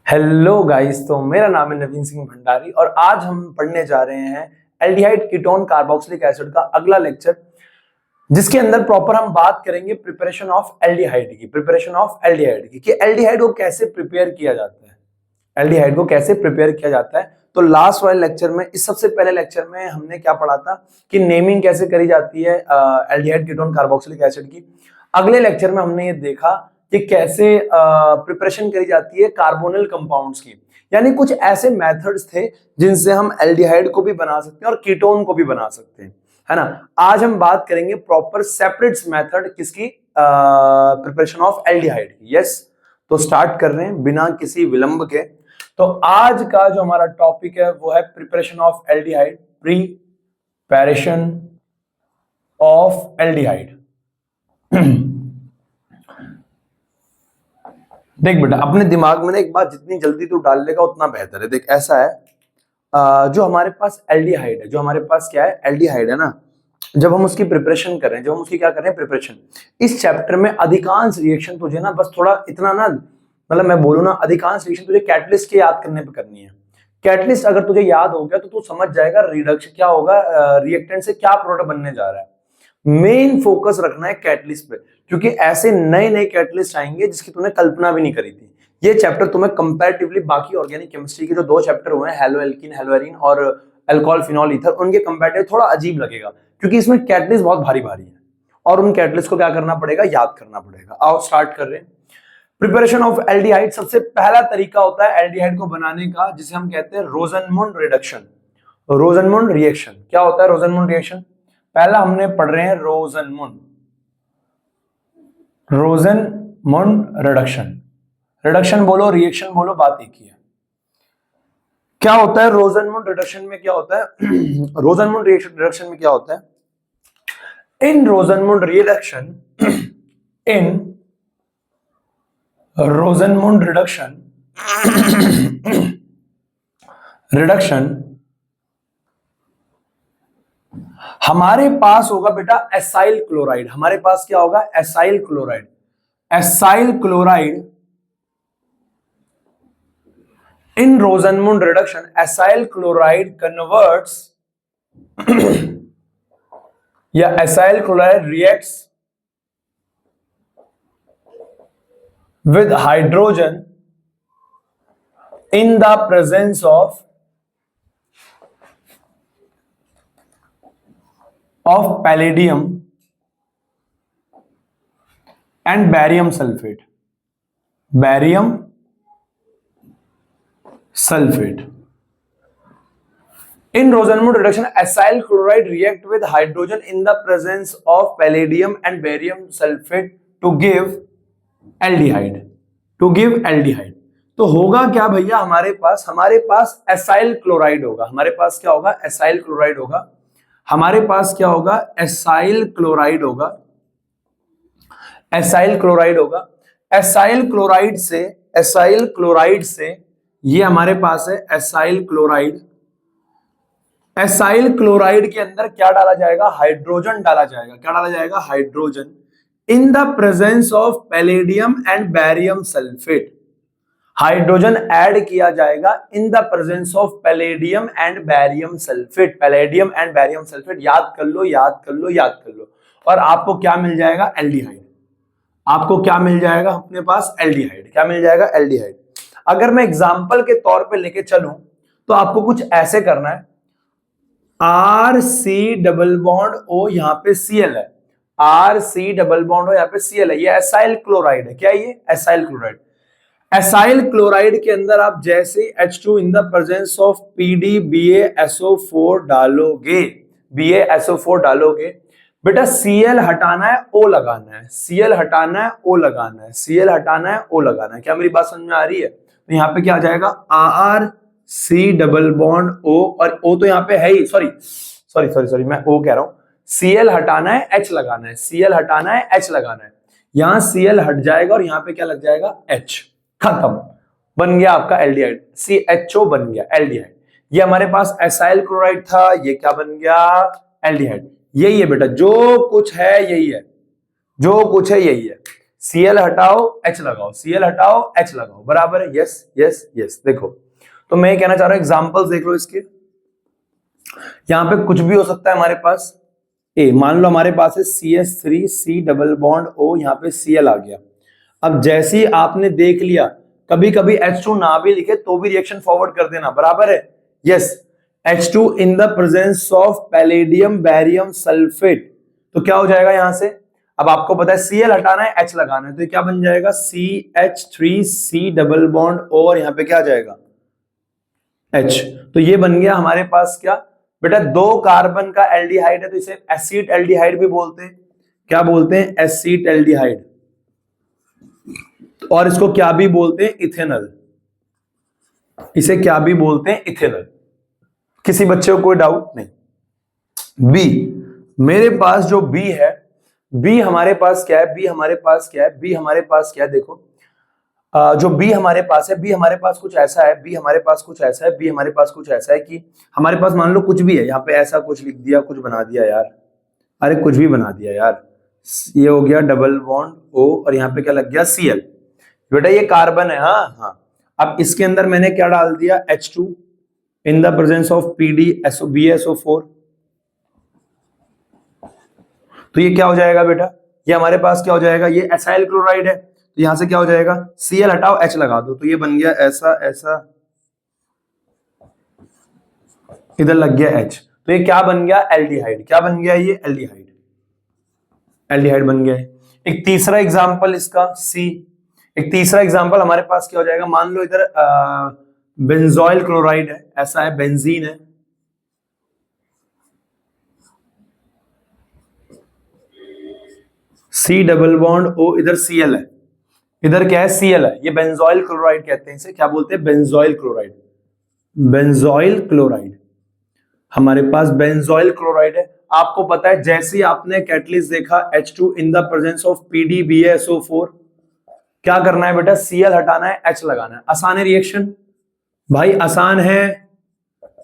Hello guys, तो मेरा नाम है नवीन सिंह भंडारी और आज हम पढ़ने जा रहे हैं एल्डिहाइड कीटोन कार्बोक्सिलिक एसिड का अगला लेक्चर, जिसके अंदर प्रॉपर हम बात करेंगे प्रिपरेशन ऑफ एल्डिहाइड की कि एल्डिहाइड को कैसे प्रिपेयर किया जाता है। एल्डिहाइड को कैसे प्रिपेयर किया जाता है। तो लास्ट वाले लेक्चर में, इस सबसे पहले लेक्चर में हमने क्या पढ़ा था कि नेमिंग कैसे करी जाती है एल्डिहाइड कीटोन कार्बोक्सिलिक एसिड की। अगले लेक्चर में हमने ये देखा कि कैसे प्रिपरेशन करी जाती है कार्बोनिल कंपाउंड्स की, यानी कुछ ऐसे मेथड्स थे जिनसे हम एल्डिहाइड को भी बना सकते हैं और कीटोन को भी बना सकते हैं, है ना। आज हम बात करेंगे प्रॉपर सेपरेट मेथड किसकी, प्रिपरेशन ऑफ एल्डिहाइड की। यस, तो स्टार्ट कर रहे हैं बिना किसी विलंब के। तो आज का जो हमारा टॉपिक है वो है preparation of aldehyde, preparation of aldehyde. देख बेटा, अपने दिमाग में ना एक बात जितनी जल्दी तू डाल लेगा उतना बेहतर है। देख ऐसा है, जो हमारे पास एल्डिहाइड है, जो हमारे पास क्या है, एल्डिहाइड है ना। जब हम उसकी प्रिपरेशन कर रहे हैं, जब हम उसकी क्या कर रहे हैं, प्रिपरेशन, इस चैप्टर में अधिकांश रिएक्शन तुझे ना बस थोड़ा इतना ना, मतलब मैं बोलूँ ना, अधिकांश रिएक्शन तुझे कैटलिस्ट के याद करने पे करनी है। कैटलिस्ट अगर तुझे याद हो गया तो तू समझ जाएगा रिडक्शन क्या होगा, रिएक्टेंट से क्या प्रोडक्ट बनने जा रहा है। मेन फोकस रखना है कैटलिस्ट पे, क्योंकि ऐसे नए नए कैटलिस्ट आएंगे जिसकी तूने कल्पना भी नहीं करी थी। ये चैप्टर तुम्हें कंपैरेटिवली बाकी ऑर्गेनिक केमिस्ट्री के जो दो चैप्टर हुए हैं, हेलोएल्कीन हेलोएरीन और अल्कोहल फिनॉल ईथर, उनके कंपैरेटिव थोड़ा अजीब लगेगा, क्योंकि इसमें कैटलिस्ट बहुत भारी भारी है और उन कैटलिस्ट को क्या करना पड़ेगा, याद करना पड़ेगा। आओ स्टार्ट कर रहे हैं प्रिपरेशन ऑफ एल्डिहाइड। सबसे पहला तरीका होता है एल्डिहाइड को बनाने का, जिसे हम कहते हैं रोजनमुंड रिडक्शन, रोजनमुंड रिएक्शन। क्या होता है रोजनमुंड रिएक्शन? पहला हमने पढ़ रहे हैं रोजनमुंड रिडक्शन। रिडक्शन बोलो, रिएक्शन बोलो, बात एक ही है। क्या होता है रोजनमुंड रिडक्शन में, क्या होता है रोजनमुंड रिडक्शन में क्या होता है? इन रोजनमुंड रिडक्शन, इन रोजनमुंड रिडक्शन हमारे पास होगा बेटा एसाइल क्लोराइड। हमारे पास क्या होगा? Acyl chloride. Acyl chloride in Rosenmund reduction, acyl chloride converts या acyl chloride reacts with hydrogen in the presence of palladium and barium sulfate. Barium sulfate. In Rosenmund reduction, acyl chloride react with hydrogen in the presence of palladium and barium sulfate to give aldehyde, to give aldehyde. तो होगा क्या भैया, हमारे पास acyl chloride होगा। हमारे पास क्या होगा? एसाइल क्लोराइड होगा। हमारे पास क्या होगा? एसाइल क्लोराइड होगा। एसाइल क्लोराइड होगा। एसाइल क्लोराइड से ये हमारे पास है एसाइल क्लोराइड। एसाइल क्लोराइड के अंदर क्या डाला जाएगा? हाइड्रोजन डाला जाएगा। क्या डाला जाएगा? Hydrogen. In the presence of palladium and barium sulfate, hydrogen add किया जाएगा in the presence of palladium and barium sulfate। Palladium and barium sulphate याद कर लो, याद कर लो, याद कर लो, और आपको क्या मिल जाएगा? एल्डिहाइड। आपको क्या मिल जाएगा? अपने पास एल्डिहाइड। क्या मिल जाएगा? एल्डिहाइड। अगर मैं एग्जांपल के तौर पे लेके चलूं तो आपको कुछ ऐसे करना है, RC डबल बॉन्ड O, यहां पे Cl है, RC डबल बॉन्ड हो, यहाँ पे Cl है, ये एसाइल क्लोराइड है। क्या ये? Acyl chloride. एसाइल क्लोराइड के अंदर आप जैसे H2 in the presence of PdBaSO4 डालोगे, BaSO4 डालोगे, बेटा Cl हटाना है, O लगाना है, Cl हटाना है, O लगाना है, Cl हटाना है, O लगाना है। क्या मेरी बात समझ में आ रही है? तो यहाँ पे क्या आ जाएगा? RC डबल बॉन्ड O, और O तो यहाँ पे है ही, सॉरी मैं O कह रहा हूं। Cl हटाना है, H लगाना है, Cl हटाना है, H लगाना है। यहां Cl हट जाएगा और यहां पे क्या लग जाएगा? H। खत्म, बन गया आपका एल्डिहाइड। CHO बन गया एल्डिहाइड। ये हमारे पास एसाइल क्लोराइड था, ये क्या बन गया? एल्डिहाइड। यही है बेटा, जो कुछ है यही है, जो कुछ है यही है। Cl हटाओ H लगाओ, Cl हटाओ H लगाओ, बराबर है? Yes yes yes. देखो तो मैं ये कहना चाह रहा हूं, एग्जांपल्स देख लो इसके। यहां पे कुछ भी हो सकता है हमारे पास। ए मान लो हमारे पास है CH3 C double bond O, यहाँ पे Cl आ गया। अब जैसे ही आपने देख लिया, कभी कभी H2 ना भी लिखे तो भी रिएक्शन फॉरवर्ड कर देना, बराबर है? Yes. H2 in the presence of palladium barium sulphate, तो क्या हो जाएगा यहां से? अब आपको पता है Cl हटाना है H लगाना है, तो ये क्या बन जाएगा? CH3C डबल बॉन्ड और यहाँ पे क्या आ जाएगा? H। तो ये बन गया हमारे पास क्या बेटा? 2 कार्बन का एल्डिहाइड है, तो इसे एसिड एल्डिहाइड भी बोलते हैं। क्या बोलते हैं? Acid aldehyde. और इसको क्या भी बोलते हैं? इथेनॉल। इसे क्या भी बोलते हैं? इथेनॉल। किसी बच्चे को कोई डाउट नहीं? बी, मेरे पास जो बी है, बी हमारे पास क्या है? बी हमारे पास क्या है? बी हमारे पास क्या है? देखो जो बी हमारे पास है, बी हमारे पास कुछ ऐसा है, बी हमारे पास कुछ ऐसा है, बी हमारे पास कुछ ऐसा है कि हमारे पास मान लो कुछ भी है, यहाँ पे ऐसा कुछ लिख दिया, कुछ बना दिया यार, अरे कुछ भी बना दिया यार, ये हो गया डबल बॉन्ड O और यहाँ पे क्या लग गया? Cl। बेटा ये कार्बन है, हाँ हाँ। अब इसके अंदर मैंने क्या डाल दिया? H2 in the presence of BSO4। तो ये क्या हो जाएगा बेटा? ये हमारे पास क्या हो जाएगा? ये एसाइल क्लोराइड है, तो यहां से क्या हो जाएगा? Cl हटाओ H लगा दो, तो ये बन गया ऐसा ऐसा, इधर लग गया H, तो ये क्या बन गया? एल्डिहाइड। क्या बन गया? ये एल्डिहाइड, एल्डिहाइड बन गया है। एक तीसरा एग्जांपल इसका C। एक तीसरा एग्जांपल हमारे पास क्या हो जाएगा? मान लो इधर बेंजोइल क्लोराइड है, ऐसा है, बेंजीन है, C डबल बॉन्ड O, इधर Cl है, इधर क्या है? Cl है। ये बेंजोइल क्लोराइड कहते हैं, इसे क्या बोलते हैं? Benzoyl chloride. बेंजोइल क्लोराइड, हमारे पास बेंजोइल क्लोराइड है। आपको पता है जैसे ही आपने कैटलिस्ट देखा H2 in the presence of PdBSO4, क्या करना है बेटा? Cl हटाना है H लगाना है। आसान है रिएक्शन भाई, आसान है,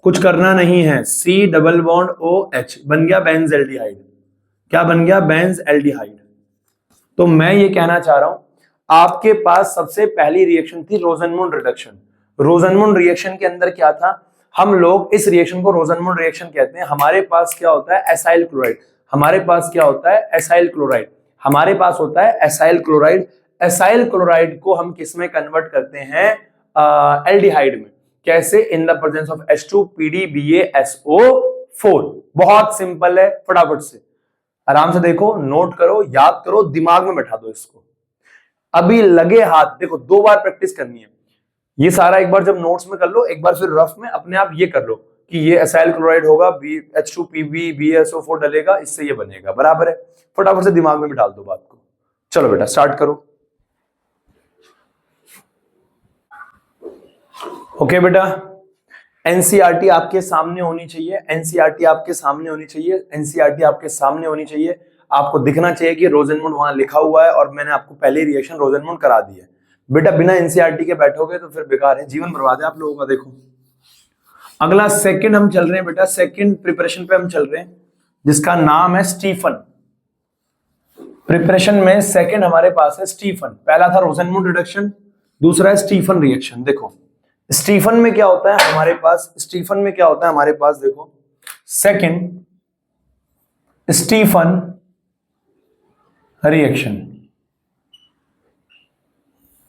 कुछ करना नहीं है। C डबल बॉन्ड OH बन गया बेंज एल्डिहाइड। क्या बन गया? Benz aldehyde. तो मैं ये कहना चाह रहा हूं, आपके पास सबसे पहली रिएक्शन थी रोजनमूड रिडक्शन। रोजनमूड रिएक्शन के अंदर क्या था? हम लोग इस रिएक्शन को रोजनमूड रिएक्शन कहते हैं। हमारे पास क्या होता है? Acyl chloride. हमारे पास क्या होता है? Acyl chloride. हमारे पास होता है एसाइल क्लोराइड। एसाइल क्लोराइड को हम किस में कन्वर्ट करते हैं? एल्डिहाइड में। कैसे? इन द प्रेजेंस ऑफ H2PdBaSO4। बहुत सिंपल है, फटाफट से आराम से देखो, नोट करो, याद करो, दिमाग में बैठा दो इसको। अभी लगे हाथ, देखो 2 बार प्रैक्टिस करनी है ये सारा। एक बार जब नोट्स में कर लो, एक बार फिर रफ में अपने आप ये कर लो कि ये एसाइल क्लोराइड होगा, H2PbBaSO4 डलेगा, इससे ये बनेगा, बराबर है? फटाफट से दिमाग में बिठा दो बात को। चलो बेटा स्टार्ट करो। ओके बेटा, एनसीईआरटी आपके सामने होनी चाहिए, एनसीईआरटी आपके सामने होनी चाहिए, एनसीईआरटी आपके सामने होनी चाहिए। आपको दिखना चाहिए कि रोजनमूड वहां लिखा हुआ है और मैंने आपको पहले रिएक्शन रोजनमूड करा दी है। बेटा बिना एनसीईआरटी के बैठोगे तो फिर बेकार है, जीवन बर्बाद है आप लोगों का। देखो अगला सेकंड हम चल रहे हैं बेटा, सेकंड प्रिपरेशन पे हम चल रहे हैं, जिसका नाम है स्टीफन। प्रिपरेशन में सेकंड हमारे पास है स्टीफन। पहला था रोजनमूड रिडक्शन, दूसरा है स्टीफन रिएक्शन। देखो स्टीफन में क्या होता है हमारे पास? स्टीफन में क्या होता है हमारे पास? देखो सेकंड स्टीफन रिएक्शन।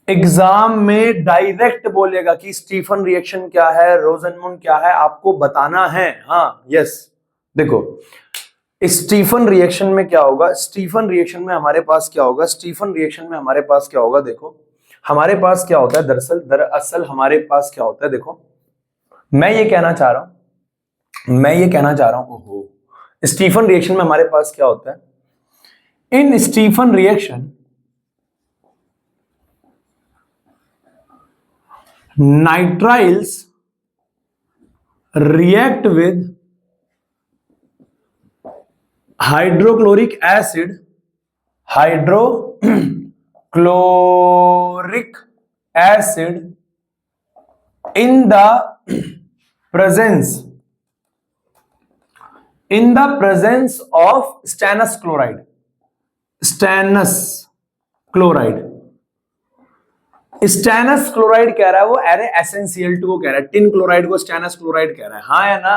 एग्जाम में डायरेक्ट बोलेगा कि स्टीफन रिएक्शन क्या है, रोजनमूड क्या है, आपको बताना है। हाँ यस। देखो स्टीफन रिएक्शन में क्या होगा? स्टीफन रिएक्शन में हमारे पास क्या होगा? स्टीफन रिएक्शन में हमारे पास क्या होगा? देखो हमारे पास क्या होता है, दरअसल हमारे पास क्या होता है? देखो मैं ये कहना चाह रहा हूं, ओहो, स्टीफन रिएक्शन में हमारे पास क्या होता है? In Stephen reaction nitriles react with hydrochloric acid in the presence of stannous chloride। Chloride. Stannous chloride कह रहा है वो, अरे SnCl2 को कह रहा है, टिन क्लोराइड को स्टेनस क्लोराइड कह रहा है। हाँ या ना?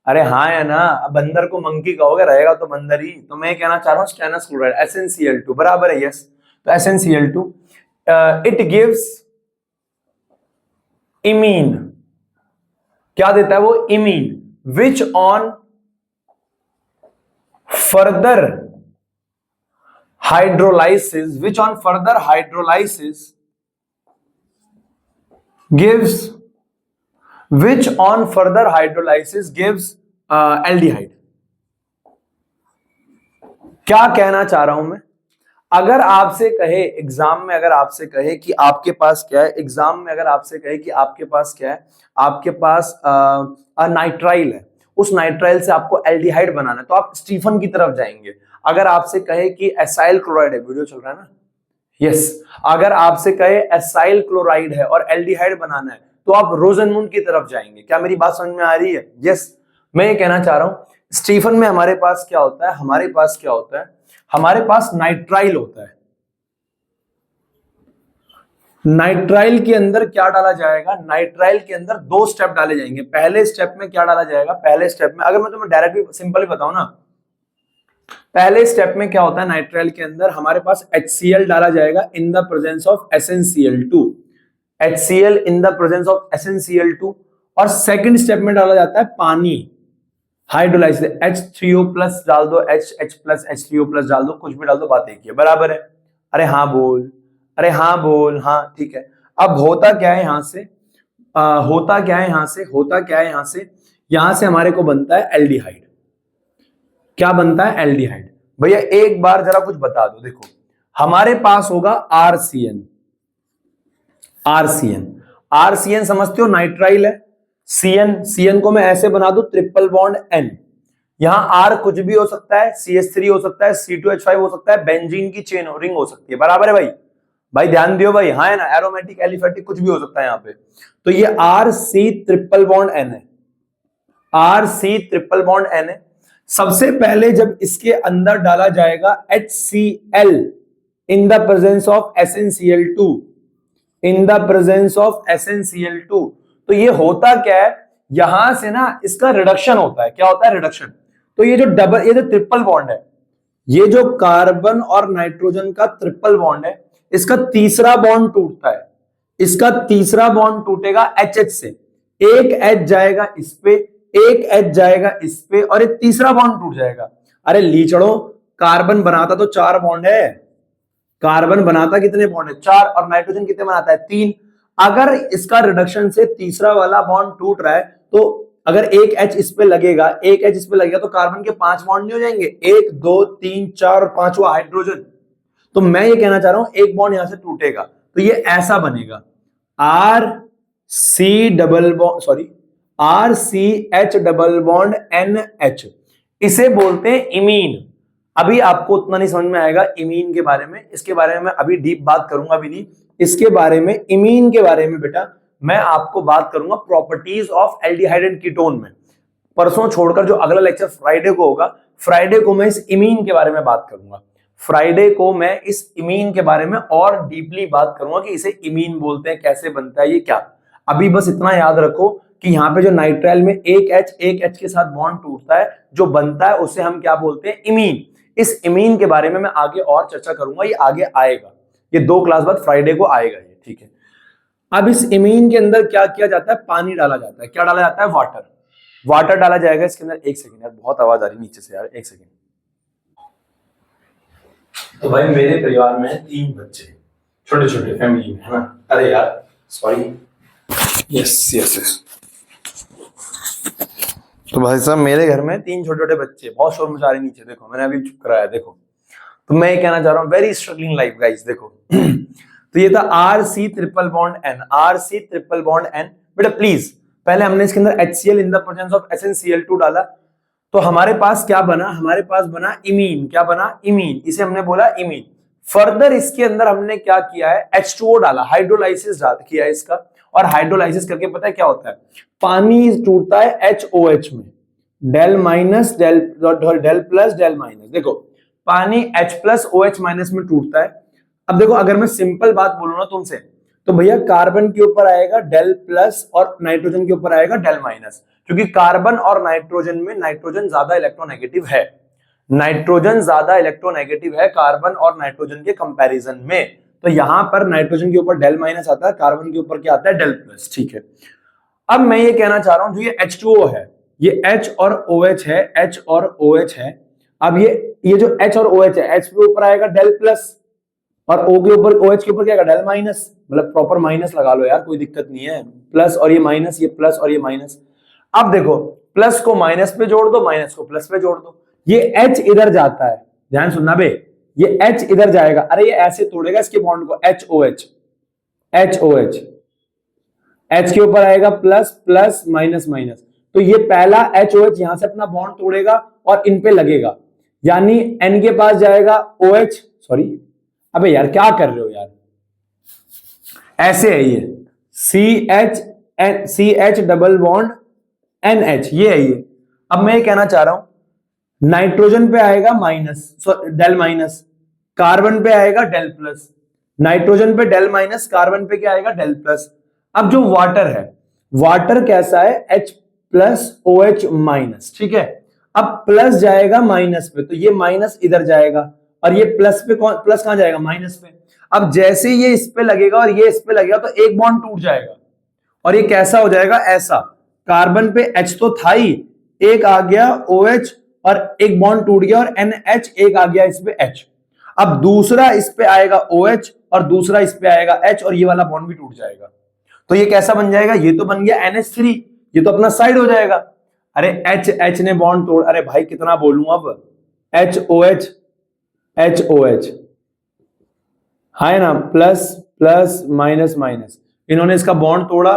अरे हाँ या ना? अब बंदर को मंकी कहोगे, रहेगा तो बंदर ही। तो मैं कहना चाह रहा हूँ स्टेनस क्लोराइड SnCl2 बराबर है, यस। तो SnCl2 इट गिव्स इमीन, क्या देता है वो? Imine, which on further hydrolysis, which on further hydrolysis gives, which on further hydrolysis gives aldehyde। क्या कहना चाह रहा हूं मैं? अगर आपसे कहे एग्जाम में, अगर आपसे कहे कि आपके पास क्या है, एग्जाम में अगर आपसे कहे कि आपके पास क्या है, आपके पास नाइट्राइल है, उस नाइट्राइल से आपको एल्डिहाइड बनाना है, तो आप स्टीफन की तरफ जाएंगे। अगर आपसे कहे कि एसाइल क्लोराइड है, वीडियो चल रहा है ना, यस, अगर आपसे कहे एसाइल क्लोराइड है और एल्डिहाइड बनाना है, तो आप रोजनमूड की तरफ जाएंगे। क्या मेरी बात समझ में आ रही है? यस। मैं ये कहना चाह रहा हूं स्टीफन में हमारे पास क्या होता है, हमारे पास क्या होता है, हमारे पास नाइट्राइल होता है। नाइट्राइल के अंदर क्या डाला जाएगा? नाइट्राइल के अंदर दो स्टेप डाले जाएंगे। पहले स्टेप में क्या डाला जाएगा? पहले स्टेप में, अगर मैं तुम्हें डायरेक्टली सिंपली बताऊं ना, पहले स्टेप में क्या होता है, नाइट्राइल के अंदर हमारे पास HCl डाला जाएगा इन the presence of SnCl2, HCl in the presence of SnCl2। और सेकंड स्टेप में डाला जाता है पानी, हाइड्रोलाइसिस, H3O प्लस डाल दो, H प्लस H3O प्लस डाल दो, कुछ भी डाल दो, बात एक ही है, बराबर है। अरे हाँ बोल, अरे हाँ बोल, हाँ ठीक है। अब होता क्या है यहां से, होता क्या है यहां से, होता क्या है यहां से हमारे को बनता है एल्डिहाइड। क्या बनता है? एल्डिहाइड। भैया एक बार जरा कुछ बता दो, देखो हमारे पास होगा RCN, RCN, RCN समझते हो, नाइट्राइल है। CN को मैं ऐसे बना दू ट्रिपल बॉन्ड N, यहां R कुछ भी हो सकता है, CH3 हो सकता है, C2H5 हो सकता है, बेंजीन की चेन रिंग हो सकती है, बराबर है भाई? भाई ध्यान दियो भाई, हाँ है ना, एरोमेटिक एलिफेटिक कुछ भी हो सकता है यहाँ पे। तो ये RC ट्रिपल बॉन्ड N है, RC ट्रिपल बॉन्ड N है। सबसे पहले जब इसके अंदर डाला जाएगा HCl in the presence of SnCl2, in the presence of SnCl2, तो ये होता क्या है, यहां से ना इसका रिडक्शन होता है। क्या होता है? रिडक्शन। तो ये जो ट्रिपल बॉन्ड है, ये जो कार्बन और नाइट्रोजन का ट्रिपल बॉन्ड है, इसका तीसरा बॉन्ड टूटता है, इसका तीसरा बॉन्ड टूटेगा HH से, एक H जाएगा इस पे, एक H जाएगा इस पे, और एक तीसरा बॉन्ड टूट जाएगा। अरे लीचड़ो, कार्बन बनाता तो 4 बॉन्ड है, कार्बन बनाता कितने बॉन्ड है? 4, और नाइट्रोजन कितने बनाता है? 3। अगर इसका रिडक्शन से तीसरा वाला बॉन्ड टूट रहा है, तो अगर एक H इस पे लगेगा, एक H इस पे लगेगा, तो कार्बन के 5 बॉन्ड नहीं हो जाएंगे? 1 2 3 4 और 5वां हाइड्रोजन। तो मैं ये कहना चाह रहा हूं एक बॉन्ड यहां से टूटेगा, तो ये ऐसा बनेगा, RCH डबल बॉन्ड NH, इसे बोलते हैं इमीन। अभी आपको उतना नहीं समझ में आएगा इमीन के बारे में, इसके बारे में मैं अभी डीप बात करूंगा, अभी नहीं, इसके बारे में, इमीन के बारे में बेटा मैं आपको बात करूंगा properties of aldehyde and ketone में। परसों छोड़कर जो अगला लेक्चर फ्राइडे को होगा, फ्राइडे को मैं इस इमीन के बारे में बात करूंगा, फ्राइडे को मैं इस इमीन के बारे में और डीपली बात करूंगा कि इसे इमीन बोलते हैं, कैसे बनता है, ये क्या। अभी बस इतना याद रखो कि यहाँ पे जो नाइट्राइल में एक H के साथ बॉन्ड टूटता है, जो बनता है उसे हम क्या बोलते हैं? इमीन। इस इमीन के बारे में मैं आगे और चर्चा करूंगा, ये आगे आएगा, ये 2 क्लास बाद फ्राइडे को आएगा ये, ठीक है। अब इस इमीन के अंदर क्या किया जाता है? पानी डाला जाता है। क्या डाला जाता है? वाटर, वाटर डाला जाएगा इसके अंदर। एक सेकंड यार, बहुत आवाज आ रही नीचे से यार, एक सेकंड। तो भाई मेरे परिवार में 3 बच्चे, छोटे छोटे फैमिली में, है ना। अरे यार सॉरी, यस यस यस। तो भाई साहब मेरे घर में 3 छोटे छोटे बच्चे, बहुत शोर मचा रहे नीचे, देखो मैंने अभी चुप कराया, देखो। तो मैं ये कहना चाह रहा हूँ, वेरी स्ट्रगलिंग लाइफ गाइस, देखो। तो ये था RC triple bond N, RC triple bond N। बेटा प्लीज, पहले हमने इसके अंदर HCl in the presence of SnCl2 डाला, तो हमारे पास क्या बना? हमारे पास बना इमीन। क्या बना? इमीन। इसे हमने बोला इमीन। फर्दर इसके अंदर हमने क्या किया है? H2O डाला, हाइड्रोलाइसिस किया है इसका, और हाइड्रोलाइसिस करके पता है क्या होता है? पानी टूटता है HOH में, del minus del plus del minus. देखो पानी H प्लस OH माइनस में टूटता है, अब देखो अगर मैं सिंपल बात बोलूं ना तुमसे, तो भैया कार्बन के ऊपर आएगा डेल प्लस और नाइट्रोजन के ऊपर आएगा डेल माइनस, क्योंकि कार्बन और नाइट्रोजन में नाइट्रोजन ज्यादा इलेक्ट्रोनेगेटिव है, नाइट्रोजन ज्यादा इलेक्ट्रोनेगेटिव है कार्बन और नाइट्रोजन के कंपैरिजन में। तो यहां पर नाइट्रोजन के ऊपर डेल माइनस आता है, कार्बन के ऊपर क्या आता है, डेल प्लस। ठीक है, अब मैं ये कहना चाह रहा हूं जो ये H2O है, ये H और OH है, H और OH है। अब ये जो H और OH है, H के ऊपर आएगा डेल प्लस और O के ऊपर, OH के ऊपर क्या आएगा, डेल माइनस। मतलब प्रॉपर माइनस लगा लो यार, कोई दिक्कत नहीं है, प्लस और ये माइनस, ये प्लस और ये माइनस। अब देखो प्लस को माइनस पे जोड़ दो, माइनस को प्लस पे जोड़ दो, ये H इधर जाता है, ध्यान सुनना बे, ये H इधर जाएगा, अरे ये ऐसे तोड़ेगा इसके बॉन्ड को, HOH, HOH, H के ऊपर आएगा प्लस प्लस माइनस माइनस, तो ये पहला HOH यहां से अपना बॉन्ड तोड़ेगा और इन पे लगेगा, यानी N के पास जाएगा OH, सॉरी अबे यार क्या कर रहे हो यार, ऐसे है ये CH डबल बॉन्ड NH, ये है ये। अब मैं ये कहना चाह रहा हूं नाइट्रोजन पे आएगा माइनस, डेल माइनस, कार्बन पे आएगा डेल प्लस, नाइट्रोजन पे डेल माइनस, कार्बन पे क्या आएगा, डेल प्लस। अब जो वाटर है, वाटर कैसा है, H प्लस OH माइनस, ठीक है। अब प्लस जाएगा माइनस पे, तो ये माइनस इधर जाएगा और ये प्लस पे, प्लस कहां जाएगा, माइनस पे। अब जैसे ये इस पे लगेगा और ये इस पे लगेगा तो एक बॉन्ड टूट जाएगा और ये कैसा हो जाएगा, ऐसा, कार्बन पे H तो था ही, एक आ गया OH और एक बॉन्ड टूट गया और NH एक आ गया इस पे H। अब दूसरा इस पे आएगा OH और दूसरा इस पे आएगा H और ये वाला बॉन्ड भी टूट जाएगा, तो ये कैसा बन जाएगा, ये तो बन गया NH3, ये तो अपना साइड हो जाएगा। अरे H ने बॉन्ड तोड़, अरे भाई कितना बोलूं अब, HOH HOH, है ना, प्लस प्लस माइनस माइनस, इन्होंने इसका बॉन्ड तोड़ा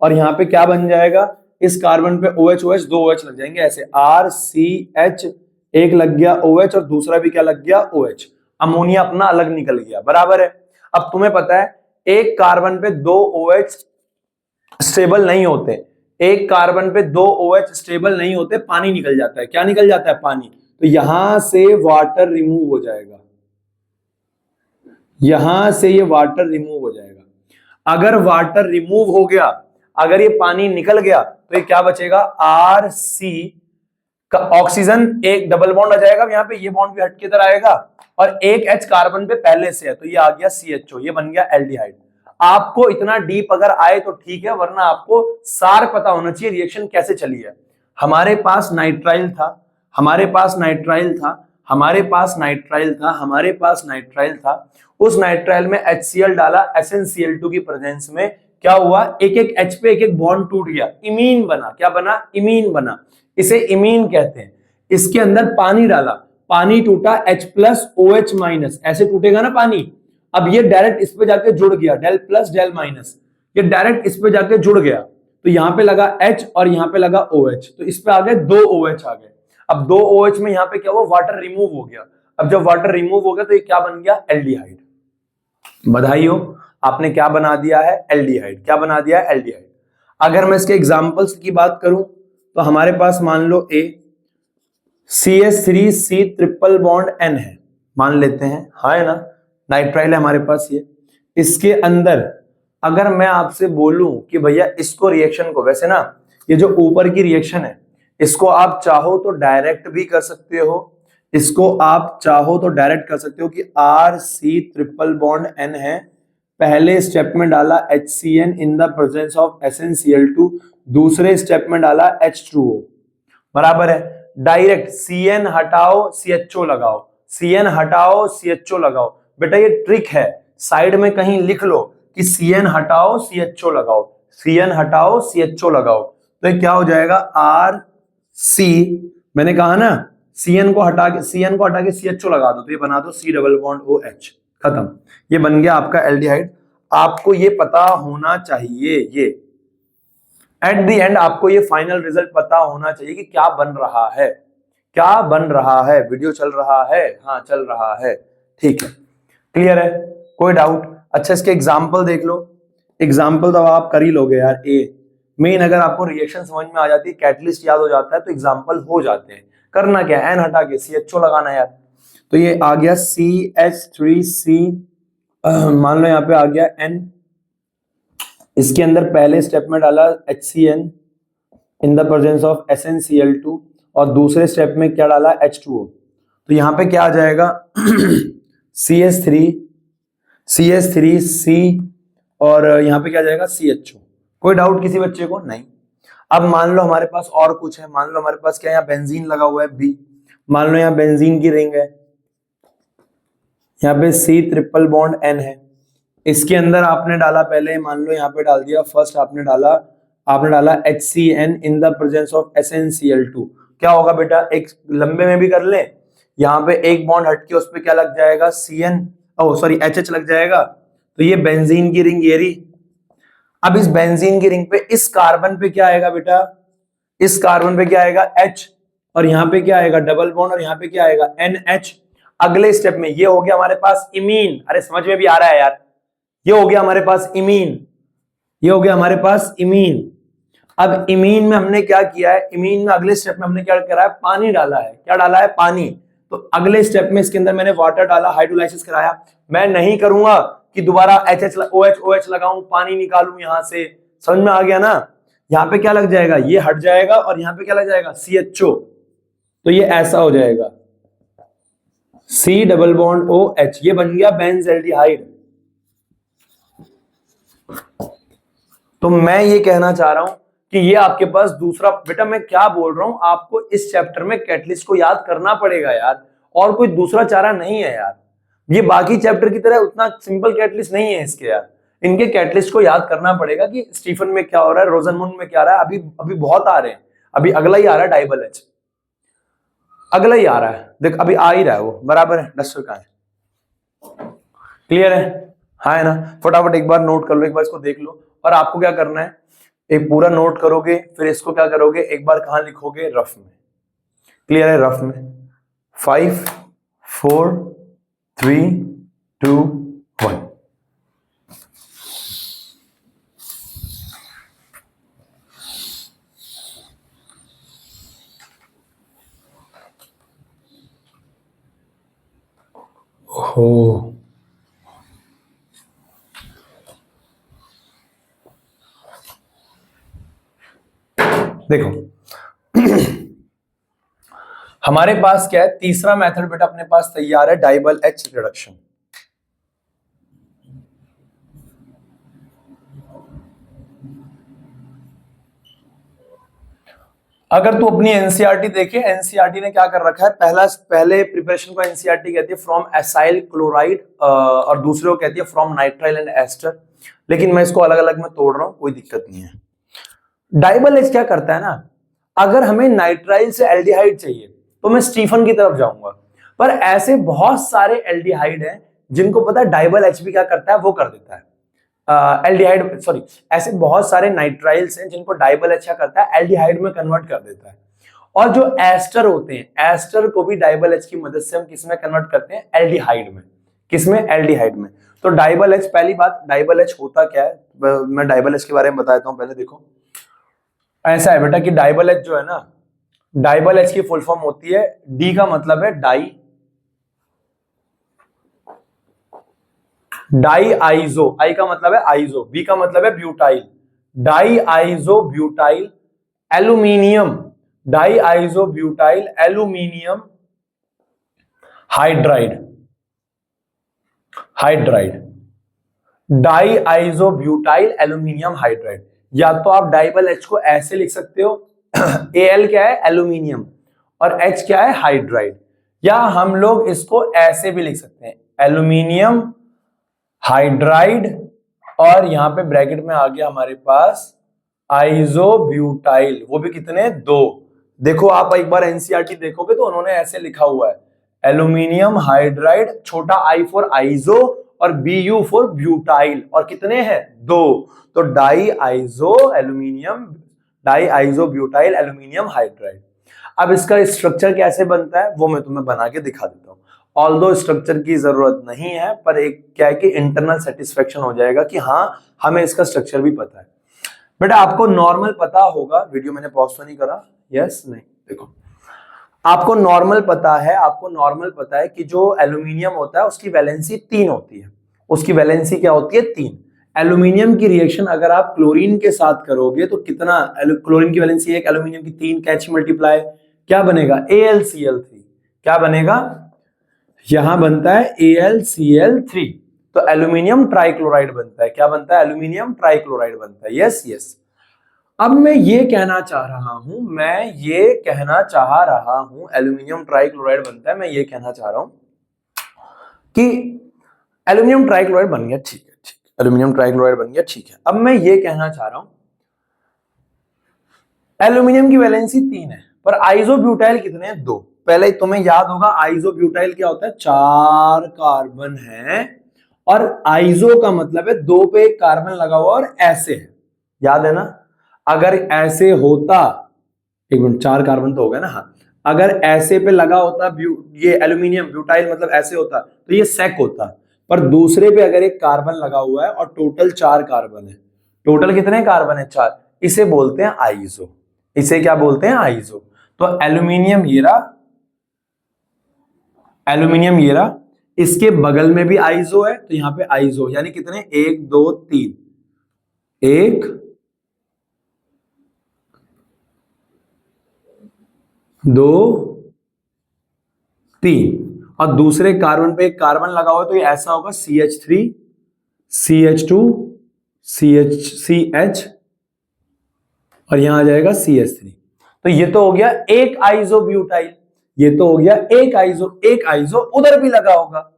और यहां पे क्या बन जाएगा, इस कार्बन पे OH OH, दो OH लग जाएंगे ऐसे, RCH, एक लग गया OH और दूसरा भी क्या लग गया, OH, अमोनिया अपना अलग निकल गया, बराबर है। अब तुम्हें पता है एक कार्बन पे दो OH स्टेबल नहीं होते, एक कार्बन पे दो OH स्टेबल नहीं होते, पानी निकल जाता है, क्या निकल जाता है, पानी। तो यहां से वाटर रिमूव हो जाएगा, यहां से ये वाटर रिमूव हो जाएगा। अगर वाटर रिमूव हो गया, अगर ये पानी निकल गया, तो ये क्या बचेगा, RC का ऑक्सीजन, एक डबल बॉन्ड आ जाएगा यहाँ पे, ये बॉन्ड भी हट के इधर आएगा और एक H कार्बन पे पहले से है, तो ये आ गया CHO, ये बन गया एल्डिहाइड। आपको इतना डीप अगर आए तो ठीक है, वरना आपको सार पता होना चाहिए रिएक्शन कैसे चली है। हमारे पास नाइट्राइल था, हमारे पास नाइट्राइल था, हमारे पास नाइट्राइल था, हमारे पास नाइट्राइल था, उस नाइट्राइल में HCl डाला, SnCl2 की प्रेजेंस में क्या हुआ, एक एक H पे एक एक बॉन्ड टूट गया, इमीन बना, क्या बना, इमीन बना, इसे इमीन कहते हैं। इसके अंदर पानी डाला, पानी टूटा, H प्लस OH माइनस, ऐसे टूटेगा ना पानी। अब ये डायरेक्ट इस पे जाके जुड़ गया, डेल प्लस डेल माइनस, ये डायरेक्ट इस पे जाके जुड़ गया, तो यहां पे लगा H और यहां पे लगा OH, तो इस पे आ गए दो OH आ गए। अब दो OH में यहां पे क्या हुआ, वाटर रिमूव हो गया। अब जब वाटर रिमूव हो गया तो ये क्या बन गया, एल्डिहाइड। बधाई हो, आपने क्या बना दिया है, एल्डिहाइड। क्या बना दिया है, एल्डिहाइड। अगर मैं इसके एग्जांपल्स की बात करूं तो हमारे पास मान लो A CH3C triple bond N है, मान लेते हैं, हाँ है ना, नाइट्राइल है हमारे पास ये। इसके अंदर अगर मैं आपसे बोलूं कि भैया इसको रिएक्शन को, वैसे ना ये जो ऊपर की रिएक्शन है इसको आप चाहो तो डायरेक्ट भी कर सकते हो, इसको आप चाहो तो डायरेक्ट कर सकते हो कि RC ट्रिपल बॉन्ड N है, पहले स्टेप में डाला HCN in the presence of SnCl2, दूसरे स्टेप में डाला H2O, बराबर है। डायरेक्ट CN हटाओ CHO लगाओ, CN हटाओ CHO लगाओ। बेटा ये ट्रिक है, साइड में कहीं लिख लो कि CN हटाओ CHO लगाओ, CN हटाओ CHO लगाओ, तो ये क्या हो जाएगा, RC, मैंने कहा ना CN को हटा के CHO लगा दो, तो ये बना दो C डबल बॉन्ड OH, खत्म, ये बन गया आपका एल्डिहाइड। आपको ये पता होना चाहिए, ये एट द एंड आपको ये फाइनल रिजल्ट पता होना चाहिए कि क्या बन रहा है, क्या बन रहा है। वीडियो चल रहा है, हाँ चल रहा है, ठीक है, क्लियर है, कोई डाउट। अच्छा इसके एग्जाम्पल देख लो, एग्जाम्पल तो आप कर ही लोगे यार। मेन अगर आपको रिएक्शन समझ में आ जाती है, कैटलिस्ट याद हो जाता है, तो एग्जाम्पल हो जाते हैं। करना क्या है, N हटा के CHO लगाना यार, तो ये आ गया CH3C मान लो यहाँ पे आ गया N, इसके अंदर पहले स्टेप में डाला HCN in the presence of SnCl2 और दूसरे स्टेप में क्या डाला H2O। तो यहाँ पे क्या आ जाएगा CH3 C और यहाँ पे क्या आ जाएगा CHO। कोई डाउट किसी बच्चे को? नहीं। अब मान लो हमारे पास और कुछ है, मान लो हमारे पास क्या यहाँ बेंजीन लगा हुआ है B, मान लो यहाँ बेंजीन की रिंग है, यहाँ पे C ट्रिपल बॉन्ड N है, इसके अंदर आपने डाला पहले, मान लो यहाँ पे डाल दिया फर्स्ट आपने डाला HCN in the presence of SnCl2। क्या होगा बेटा, एक लंबे में भी कर ले, यहाँ पे एक बॉन्ड हटके उस पे क्या लग जाएगा HH लग जाएगा, तो ये बेंजीन की रिंग ये रही। अब इस बेंजीन की रिंग पे इस कार्बन पे क्या आएगा बेटा, इस कार्बन पे क्या आएगा H, और यहाँ पे क्या आएगा डबल बॉन्ड, और यहाँ पे क्या आएगा NH। अगले स्टेप में ये हो गया हमारे पास इमीन, अरे समझ में भी आ रहा है यार, ये हो गया हमारे पास इमीन, ये हो गया हमारे पास इमीन। अब इमीन में हमने क्या किया है, इमीन में अगले स्टेप में हमने क्या करा है, पानी डाला है। क्या डाला है? पानी। तो अगले स्टेप में इसके अंदर मैंने वाटर डाला, हाइड्रोलाइसिस कराया। मैं नहीं करूंगा कि दोबारा OH लगाऊं, पानी निकालूं यहां से, समझ में आ गया ना। यहाँ पे क्या लग जाएगा, ये हट जाएगा, और यहाँ पे क्या लग जाएगा CHO, तो ये ऐसा हो जाएगा C डबल बॉन्ड OH, ये बन गया बेंजल्डिहाइड। तो मैं ये कहना चाह रहा हूं कि ये आपके पास दूसरा, बेटा मैं क्या बोल रहा हूं, आपको इस चैप्टर में कैटलिस्ट को याद करना पड़ेगा यार, और कोई दूसरा चारा नहीं है यार। ये बाकी चैप्टर की तरह उतना सिंपल कैटलिस्ट नहीं है इसके यार, इनके कैटलिस्ट को याद करना पड़ेगा कि स्टीफन में क्या हो रहा है, रोजनमुंड में क्या आ रहा है। अभी बहुत आ रहे हैं, अभी अगला ही आ रहा है डाइबल H, अगला ही आ रहा है, देख अभी आ ही रहा है वो, बराबर है। डस्टर कहां है? क्लियर है? हाँ है ना। फटाफट एक बार नोट कर लो, एक बार इसको देख लो, और आपको क्या करना है, एक पूरा नोट करोगे, फिर इसको क्या करोगे, एक बार कहां लिखोगे, रफ में। क्लियर है? रफ में 5 4 3 2 1। ओहो, देखो हमारे पास क्या है, तीसरा मेथड बेटा अपने पास तैयार है, डाइबल H रिडक्शन। अगर तू अपनी एनसीईआरटी देखे, एनसीईआरटी ने क्या कर रखा है, पहले प्रिपरेशन को एनसीईआरटी कहती है फ्रॉम एसाइल क्लोराइड, और दूसरे को कहती है फ्रॉम नाइट्राइल एंड एस्टर, लेकिन मैं इसको अलग अलग में तोड़ रहा हूं, कोई दिक्कत नहीं है। डाइबल H क्या करता है ना, अगर हमें नाइट्राइल से एल्डिहाइड चाहिए तो मैं स्टीफन की तरफ जाऊंगा, पर ऐसे बहुत सारे एल्डिहाइड हैं जिनको पता है डाइबल H भी क्या करता है, वो कर देता है एल्डिहाइड, सॉरी, ऐसे बहुत सारे नाइट्राइल्स हैं जिनको डाइबल H क्या करता है, एल्डिहाइड में कन्वर्ट कर देता है। और जो एस्टर होते हैं, एस्टर को भी डाइबल H की मदद से हम किसमें कन्वर्ट करते हैं, एल्डिहाइड में। किसमें? एल्डिहाइड में। तो डाइबल H, पहली बात डाइबल H होता क्या है, मैं डाइबल H के बारे में बता देता हूं। पहले देखो ऐसा है बेटा कि डाइबल H जो है ना, डाइबल H की फुल फॉर्म होती है, डी का मतलब है डाई आइजो, आई का मतलब है आइजो, बी का मतलब है ब्यूटाइल, डाई आइजो ब्यूटाइल एल्यूमिनियम, डाई आइजो ब्यूटाइल एल्यूमिनियम हाइड्राइड, डाई आइजो ब्यूटाइल एल्यूमिनियम हाइड्राइड। या तो आप डाइबल H को ऐसे लिख सकते हो, Al क्या है, एल्यूमिनियम, और H क्या है, हाइड्राइड, या हम लोग इसको ऐसे भी लिख सकते हैं, एल्यूमिनियम हाइड्राइड, और यहां पे ब्रैकेट में आ गया हमारे पास आइजोब्यूटाइल, वो भी कितने, 2। देखो आप एक बार एनसीईआरटी देखोगे तो उन्होंने ऐसे लिखा हुआ है, एल्यूमिनियम हाइड्राइड, छोटा आई फॉर आइजो और Bu फॉर ब्यूटाइल, और कितने हैं, 2। तो डाई आइजो ब्यूटाइल एल्यूमिनियम हाइड्राइड। अब इसका स्ट्रक्चर कैसे बनता है वो मैं तुम्हें बना के दिखा देता हूं। ऑल्दो स्ट्रक्चर की जरूरत नहीं है, पर एक क्या है कि इंटरनल सेटिस्फेक्शन हो जाएगा कि हाँ हमें इसका स्ट्रक्चर भी पता है। बेटा आपको नॉर्मल पता होगा, वीडियो मैंने पॉज तो नहीं करा, यस नहीं, देखो आपको नॉर्मल पता है, कि जो एल्यूमिनियम होता है उसकी वैलेंसी 3 होती है, उसकी वैलेंसी क्या होती है 3। एल्यूमिनियम की रिएक्शन अगर आप क्लोरीन के साथ करोगे तो कितना, क्लोरीन की वैलेंसी 1, एल्यूमिनियम की 3, कैच मल्टीप्लाई, क्या बनेगा AlCl3। क्या बनेगा, यहां बनता है AlCl3, तो एल्यूमिनियम ट्राइक्लोराइड बनता है। क्या बनता है, एल्यूमिनियम ट्राइक्लोराइड बनता है। Yes yes. अब मैं ये कहना चाह रहा हूं, एल्यूमिनियम ट्राइक्लोराइड बनता है, मैं ये कहना चाह रहा हूं कि एल्यूमिनियम ट्राइक्लोराइड बन गया, ठीक है, एल्यूमिनियम ट्राइक्लोराइड बन गया, ठीक है। अब मैं ये कहना चाह रहा हूं एल्यूमिनियम की वैलेंसी 3 है, पर आइसोब्यूटाइल कितने हैं, 2। पहले तुम्हें याद होगा आइसोब्यूटाइल क्या होता है, 4 कार्बन है, और आइसो का मतलब है 2 पे एक कार्बन लगा हुआ और ऐसे है, याद है ना। अगर ऐसे होता, एक मिनट, 4 कार्बन तो हो गया ना, हाँ, अगर ऐसे पे लगा होता ये एल्यूमिनियम ब्यूटाइल मतलब ऐसे होता तो ये सेक होता, पर दूसरे पे अगर एक कार्बन लगा हुआ है और टोटल 4 कार्बन है, टोटल कितने कार्बन है, 4, इसे बोलते हैं आइसो। इसे क्या बोलते हैं, आइसो। तो एल्यूमिनियम ये रहा, इसके बगल में भी आइसो है, तो यहां पे आइसो यानी कितने, 1 2 3, 1 2 3, और दूसरे कार्बन पे एक कार्बन लगा हुआ है तो ये ऐसा होगा CH3 CH2 CH और यहां आ जाएगा CH3। तो ये तो हो गया एक आइसोब्यूटाइल, ये तो हो गया एक आइसो उधर भी लगा होगा,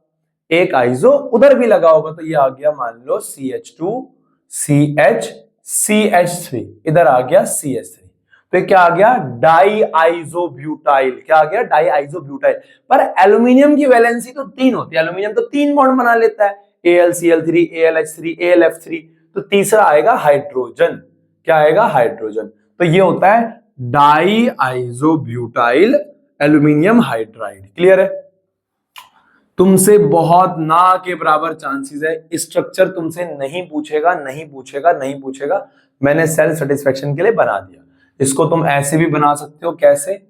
एक आइसो उधर भी लगा होगा, तो ये आ गया मान लो CH2 CH3, इधर आ गया CH3, तो क्या आ गया, डाई आइसोब्यूटाइल। क्या आ गया, डाई आइसोब्यूटाइल। पर एल्यूमिनियम की वैलेंसी तो 3 होती है, एल्यूमिनियम तो 3 बॉन्ड बना लेता है, AlCl3 AlH3 AlF3, तो तीसरा आएगा हाइड्रोजन। क्या आएगा, हाइड्रोजन। तो ये होता है die isobutyl aluminium hydride. Clear है। तुमसे बहुत ना के बराबर चांसेस है, स्ट्रक्चर तुमसे नहीं पूछेगा। मैंने सेल्फ सेटिस्फेक्शन के लिए बना दिया। इसको तुम ऐसे भी बना सकते हो, कैसे,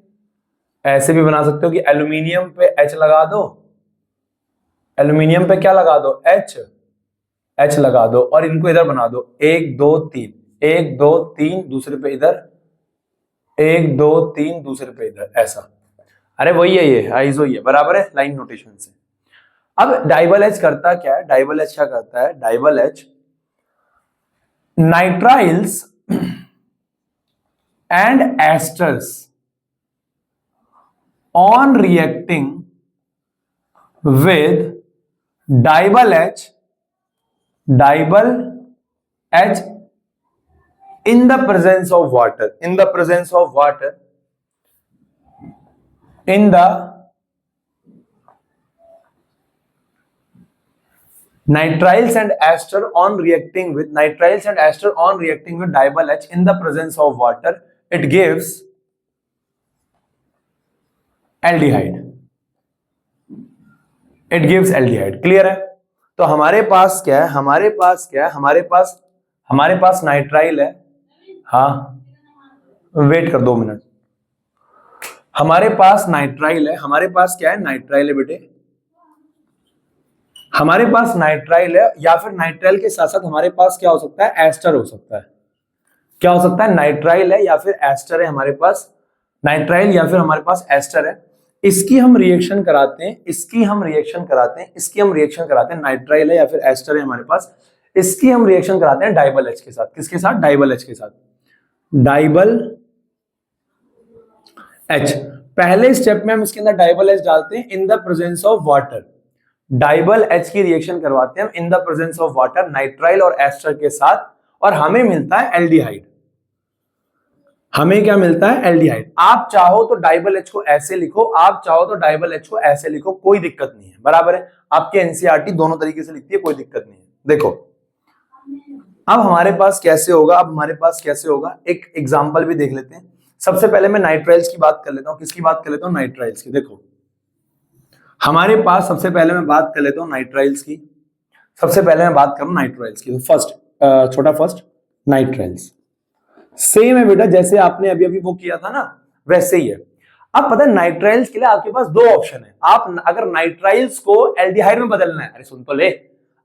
ऐसे भी बना सकते हो कि एल्यूमिनियम पे H लगा दो, एल्यूमिनियम पे क्या लगा दो, H लगा दो, और इनको इधर बना दो 1 2 3, 1 2 3, दूसरे पे इधर 1 2 3, दूसरे पे इधर, ऐसा। अरे वही है, ये आइसो ही है, बराबर है लाइन नोटेशन से। अब डाइबल एच करता क्या है, डाइबल एच क्या करता है, DIBAL H nitriles and esters on reacting with DIBAL H in the presence of water, in the nitriles and ester on reacting with dibyl H in the presence of water, it gives aldehyde. Clear है। तो हमारे पास क्या है, हमारे पास nitrile है, हाँ wait कर 2 मिनट, हमारे पास नाइट्राइल है, हमारे पास क्या है, नाइट्राइल है बेटे, हमारे पास नाइट्राइल है, या फिर नाइट्राइल के साथ साथ हमारे पास क्या हो सकता है, एस्टर हो सकता है। क्या हो सकता है, नाइट्राइल है या फिर एस्टर है हमारे पास, नाइट्राइल या फिर हमारे पास एस्टर है। इसकी हम रिएक्शन कराते हैं, नाइट्राइल है या फिर एस्टर है हमारे पास, इसकी हम रिएक्शन कराते हैं डाइबल एच के साथ। किसके साथ, डाइबल एच के साथ, डाइबल एच। पहले स्टेप में हम इसके अंदर डाइबल एच डालते हैं in the presence of water, DIBAL H की रिएक्शन करवाते हैं in the presence of water nitrile और एस्टर के साथ, और हमें मिलता है एल्डिहाइड। हमें क्या मिलता है, एल्डिहाइड। आप चाहो तो डाइबल एच को ऐसे लिखो, आप चाहो तो डाइबल एच को ऐसे लिखो, कोई दिक्कत नहीं है, बराबर है। आपके एनसीईआरटी दोनों तरीके से लिखती है, कोई दिक्कत नहीं है। देखो अब हमारे पास कैसे होगा, एक एग्जांपल भी देख लेते हैं। सबसे पहले मैं नाइट्राइल्स की बात कर लेता हूं। किसकी बात कर लेता हूं, नाइट्राइल्स की। देखो हमारे पास सबसे पहले मैं बात कर लेता हूं नाइट्राइल्स की, तो फर्स्ट नाइट्राइल्स सेम है बेटा, जैसे आपने अभी अभी वो किया था ना, वैसे ही है। अब पता है नाइट्राइल्स के लिए आपके पास 2 ऑप्शन है। आप अगर नाइट्राइल्स को एल्डिहाइड में बदलना है, अरे सुन तो ले,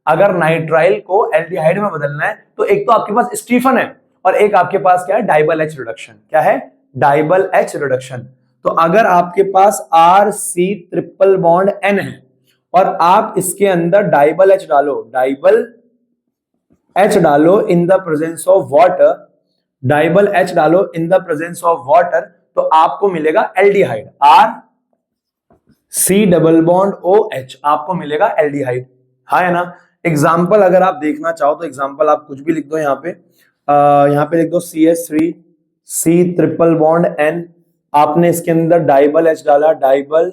अगर नाइट्राइल को एल्डिहाइड में बदलना है तो एक तो आपके पास स्टीफन है और एक आपके पास क्या है, डाइबल एच रिडक्शन। क्या है? DIBAL H reduction. तो अगर आपके पास R C triple bond N है और आप इसके अंदर डाइबल एच डालो, डाइबल एच डालो in the presence of water, DIBAL H डालो in the presence of water, तो आपको मिलेगा aldehyde, R C double bond O H, आपको मिलेगा एल्डिहाइड। हाँ है ना? एग्जाम्पल अगर आप देखना चाहो तो एग्जाम्पल आप कुछ भी लिख दो यहाँ पे, यहाँ पे लिख दो CH3 सी ट्रिपल बॉन्ड एन, आपने इसके अंदर डाइबल एच डाला, डाइबल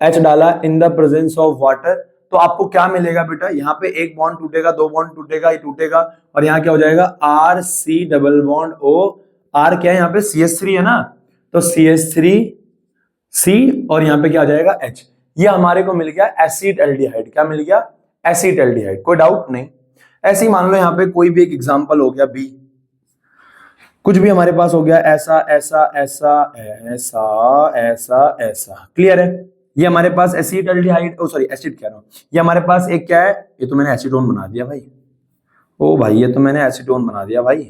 एच डाला इन द प्रेजेंस ऑफ वाटर, तो आपको क्या मिलेगा बेटा? यहाँ पे एक बॉन्ड टूटेगा, दो बॉन्ड टूटेगा, ये टूटेगा और यहाँ क्या हो जाएगा, R C double bond O, R क्या है यहाँ पे? CH3 है ना, तो CH3 C और यहाँ पे क्या आ जाएगा H। ये हमारे को मिल गया एसिड एल्डिहाइड। क्या मिल गया? Acid aldehyde. कोई डाउट नहीं? ऐसे ही मान लो यहाँ पे कोई भी एक एग्जांपल हो गया B, कुछ भी हमारे पास हो गया, ऐसा ऐसा ऐसा ऐसा ऐसा ऐसा, क्लियर है? ये हमारे पास एसिड एल्डिहाइड, ओ सॉरी एसिड कह रहा हूं, ये हमारे पास एक क्या है, ये तो मैंने एसीटोन बना दिया भाई, ओ भाई ये तो मैंने एसीटोन बना दिया भाई।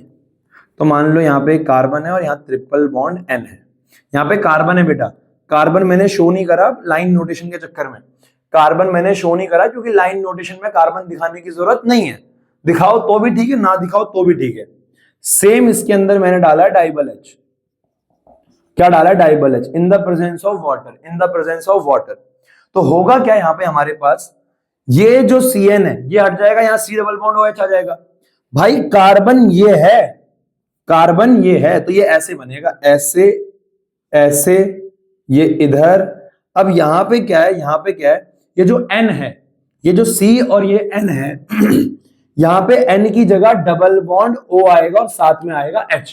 तो मान लो यहाँ पे कार्बन है और यहाँ ट्रिपल बॉन्ड N है, यहाँ पे कार्बन है बेटा, कार्बन मैंने शो नहीं करा लाइन नोटेशन के चक्कर में, कार्बन मैंने शो नहीं करा क्योंकि लाइन नोटेशन में कार्बन दिखाने की जरूरत नहीं है, दिखाओ तो भी ठीक है, ना दिखाओ तो भी ठीक है। सेम इसके अंदर मैंने डाला डाइबल एच, क्या डाला? DIBAL H in the presence of water, in the presence of water. तो होगा क्या यहाँ पे हमारे पास, ये जो CN है ये हट जाएगा, यहाँ C डबल बॉन्ड OH आ जाएगा। भाई कार्बन ये है, कार्बन ये है, तो ये ऐसे बनेगा, ऐसे ऐसे, ये इधर। अब यहां पे क्या है, यहां पे क्या है, ये जो N है, ये जो C और ये N है यहां पे N की जगह डबल बॉन्ड O आएगा और साथ में आएगा H।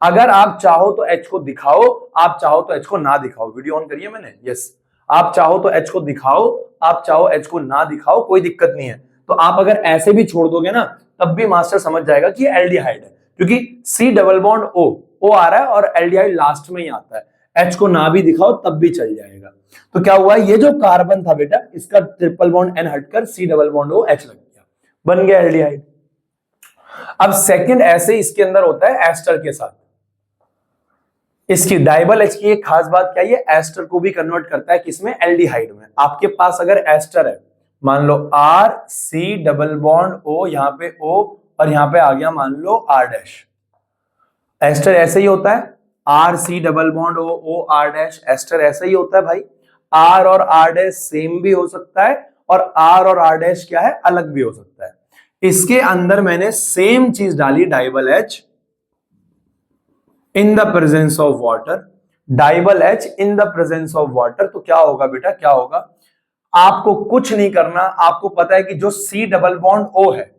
अगर आप चाहो तो H को दिखाओ, आप चाहो तो H को ना दिखाओ। वीडियो ऑन करिए मैंने, यस। आप चाहो तो H को दिखाओ, आप चाहो H को ना दिखाओ, कोई दिक्कत नहीं है। तो आप अगर ऐसे भी छोड़ दोगे ना तब भी मास्टर समझ जाएगा कि ये एल्डिहाइड है, क्योंकि C डबल बॉन्ड O आ रहा है और एल्डिहाइड लास्ट में ही आता है। H को ना भी दिखाओ तब भी चल जाएगा। तो क्या हुआ, ये जो कार्बन था बेटा इसका ट्रिपल बॉन्ड N हटकर C डबल बॉन्ड OH लग गया, बन गया एल्डिहाइड। अब सेकंड ऐसे इसके अंदर होता है एस्टर के साथ, इसकी डाइबल एच की एक खास बात क्या है, ये एस्टर को भी कन्वर्ट करता है किसमें? एल्डिहाइड में। आपके पास अगर एस्टर है, मान लो R C double bond O, यहाँ पे O और यहाँ पे आ गया मान लो R डैश, एस्टर ऐसे ही होता है, R C double bond O R dash, ester ऐसा ही होता है भाई। R और R डैश सेम भी हो सकता है और R और R डैश क्या है, अलग भी हो सकता है। इसके अंदर मैंने सेम चीज डाली, DIBAL H in the presence of water, DIBAL H in the presence of water. तो क्या होगा बेटा, क्या होगा? आपको कुछ नहीं करना, आपको पता है कि जो C डबल बॉन्ड O है,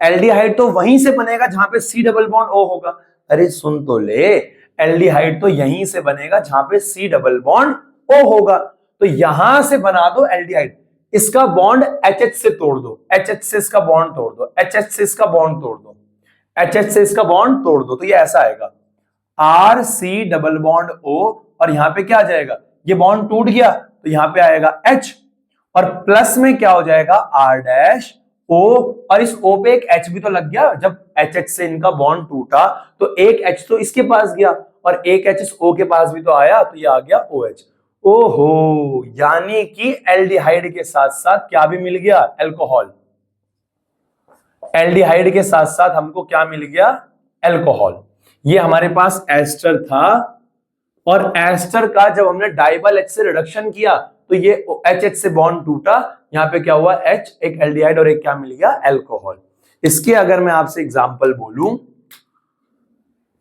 एल्डिहाइड तो वहीं से बनेगा जहां पे C डबल बॉन्ड O होगा। अरे सुन तो ले, एल्डिहाइड तो यहीं से बनेगा जहां पे C डबल बॉन्ड O होगा। तो यहां से बना दो एल्डिहाइड, इसका बॉन्ड HH से तोड़ दो, HH से इसका बॉन्ड तोड़ दो, HH से इसका बॉन्ड तोड़ दो, HH से इसका बॉन्ड तोड़ दो, तो ये ऐसा आएगा R C double bond O और यहां पे क्या आ जाएगा, ये बॉन्ड टूट गया तो यहां पे आएगा H और प्लस में क्या हो जाएगा R डैश O, और इस O पे एक H भी तो लग गया, जब HH से इनका बॉन्ड टूटा तो एक H तो इसके पास गया और एक H इस O के पास भी तो आया, तो ये आ गया OH। ओहो, यानी कि एल्डिहाइड के साथ साथ क्या भी मिल गया, अल्कोहल। एल्डिहाइड के साथ साथ हमको क्या मिल गया, अल्कोहल। ये हमारे पास एस्टर था और एस्टर का जब हमने डाइबल एच से रिडक्शन किया तो ये HH से बॉन्ड टूटा, यहाँ पे क्या हुआ H, एक एल्डिहाइड और एक क्या मिल गया, अल्कोहल। इसके अगर मैं आपसे एग्जांपल बोलूं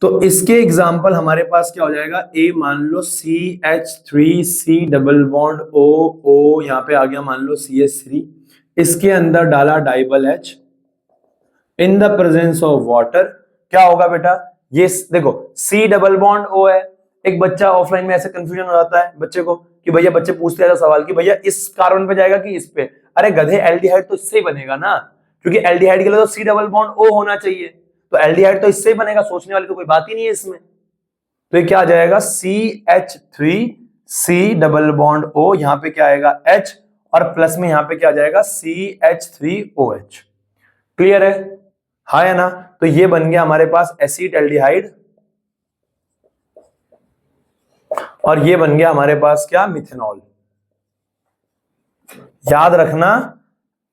तो इसके एग्जांपल हमारे पास क्या हो जाएगा, A मान लो CH3C डबल बॉन्ड O, यहाँ पे आ गया मान लो CH3, इसके अंदर डाला डाइबल H in the presence of water. क्या होगा बेटा, ये देखो C डबल बॉन्ड O है। एक बच्चा ऑफलाइन में ऐसे कंफ्यूजन हो जाता है बच्चे को कि भैया, बच्चे पूछते हैं सवाल कि भैया इस कार्बन पे जाएगा कि इस पे। अरे गधे, एल्डिहाइड तो इससे ही बनेगा ना, क्योंकि एल्डिहाइड के लिए तो C डबल बॉन्ड O होना चाहिए, तो एल्डिहाइड तो इससे ही बनेगा, सोचने वाली तो कोई बात ही नहीं है इसमें। तो ये क्या आ जाएगा, CH3C डबल बॉन्ड O, यहाँ पे क्या आएगा H और प्लस में यहाँ पे क्या आ जाएगा CH3OH। क्लियर है? हाँ है ना? तो ये बन गया हमारे पास एसिटाल्डिहाइड और ये बन गया हमारे पास क्या, मिथेनॉल। याद रखना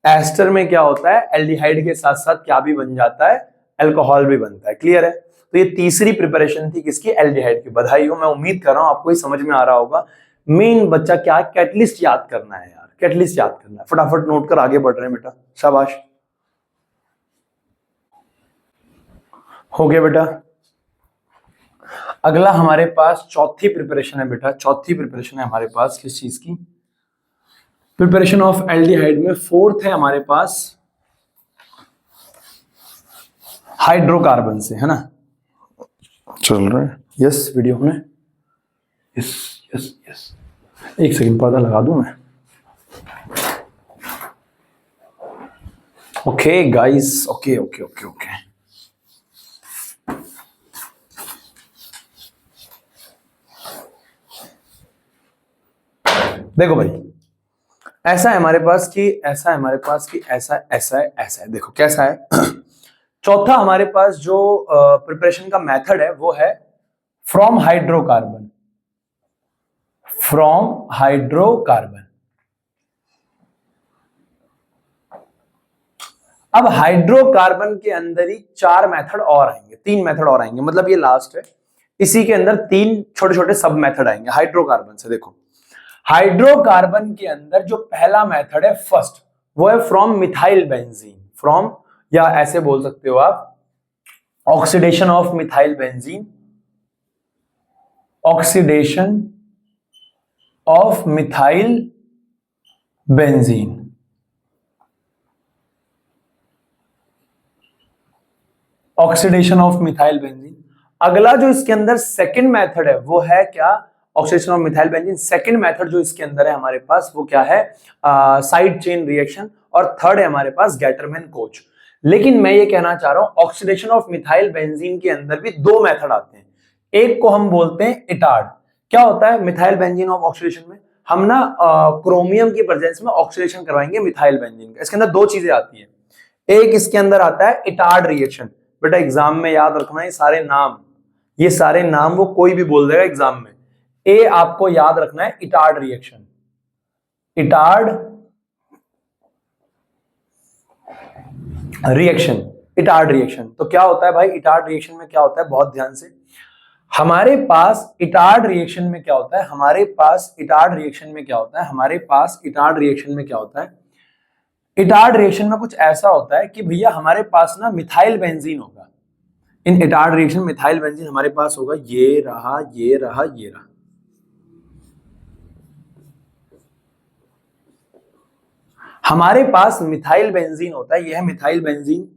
एस्टर में क्या होता है, एल्डिहाइड के साथ साथ क्या भी बन जाता है, अल्कोहल भी बनता है। क्लियर है? तो ये तीसरी प्रिपरेशन थी किसकी, एल्डिहाइड की। बधाई हो, मैं उम्मीद कर रहा हूं आपको ये समझ में आ रहा होगा। मेन बच्चा क्या, कैटलिस्ट याद करना है यार, कैटलिस्ट याद करना है। फटाफट नोट कर आगे बढ़ रहे हैं बेटा, शाबाश। हो गया बेटा। अगला हमारे पास चौथी प्रिपरेशन है बेटा, चौथी प्रिपरेशन है हमारे पास किस चीज की, प्रिपरेशन ऑफ एल्डिहाइड में। फोर्थ है हमारे पास हाइड्रोकार्बन से, है ना? चल रहा है? यस, वीडियो में। यस यस यस, एक सेकंड पर्दा लगा दूं मैं। Okay guys, okay okay okay okay. देखो भाई, ऐसा है हमारे पास कि ऐसा है हमारे पास कि ऐसा ऐसा है ऐसा है। देखो कैसा है। चौथा हमारे पास जो प्रिपरेशन का मेथड है वो है फ्रॉम हाइड्रोकार्बन, फ्रॉम हाइड्रोकार्बन। अब हाइड्रोकार्बन के अंदर ही चार मेथड और आएंगे, तीन मेथड और आएंगे, मतलब ये लास्ट है। इसी के अंदर तीन छोटे छोटे सब मेथड आएंगे हाइड्रोकार्बन से। देखो हाइड्रोकार्बन के अंदर जो पहला मेथड है फर्स्ट, वो है फ्रॉम मिथाइल बेंजीन, फ्रॉम, या ऐसे बोल सकते हो आप, oxidation of methyl benzene, oxidation of methyl benzene. Oxidation of methyl benzene. अगला जो इसके अंदर सेकंड मेथड है वो है क्या, oxidation of methyl benzene. Second method जो इसके अंदर है हमारे पास वो क्या है, साइड चेन रिएक्शन। और थर्ड है हमारे पास गैटरमैन कोच। लेकिन मैं ये कहना चाह रहा हूं ऑक्सीडेशन ऑफ मिथाइल बेंजीन के अंदर भी दो मेथड आते हैं। एक को हम बोलते हैं इटार्ड। क्या होता है मिथाइल बेंजीन ऑफ ऑक्सीडेशन में, हम ना क्रोमियम की प्रेजेंस में ऑक्सीडेशन करवाएंगे मिथाइल बेंजीन का। इसके अंदर दो चीजें आती हैं, एक इसके अंदर आता है इटार्ड रिएक्शन। बेटा एग्जाम में याद रखना ये सारे नाम, ये सारे नाम वो कोई भी बोल देगा एग्जाम में। ए आपको याद रखना है Etard reaction, Etard reaction, Etard reaction. तो क्या होता है भाई इटार्ड रिएक्शन में, क्या होता है बहुत ध्यान से, हमारे पास इटार्ड रिएक्शन में क्या होता है, हमारे पास इटार्ड रिएक्शन में क्या होता है, हमारे पास इटार्ड रिएक्शन में क्या होता है, इटार्ड रिएक्शन में कुछ ऐसा होता है कि भैया हमारे पास ना मिथाइल बेंजीन होगा। इन इटार्ड रिएक्शन मिथाइल बेंजीन हमारे पास होगा, ये रहा ये रहा ये रहा। हमारे पास मिथाइल बेंजीन होता है, यह है मिथाइल बेंजीन,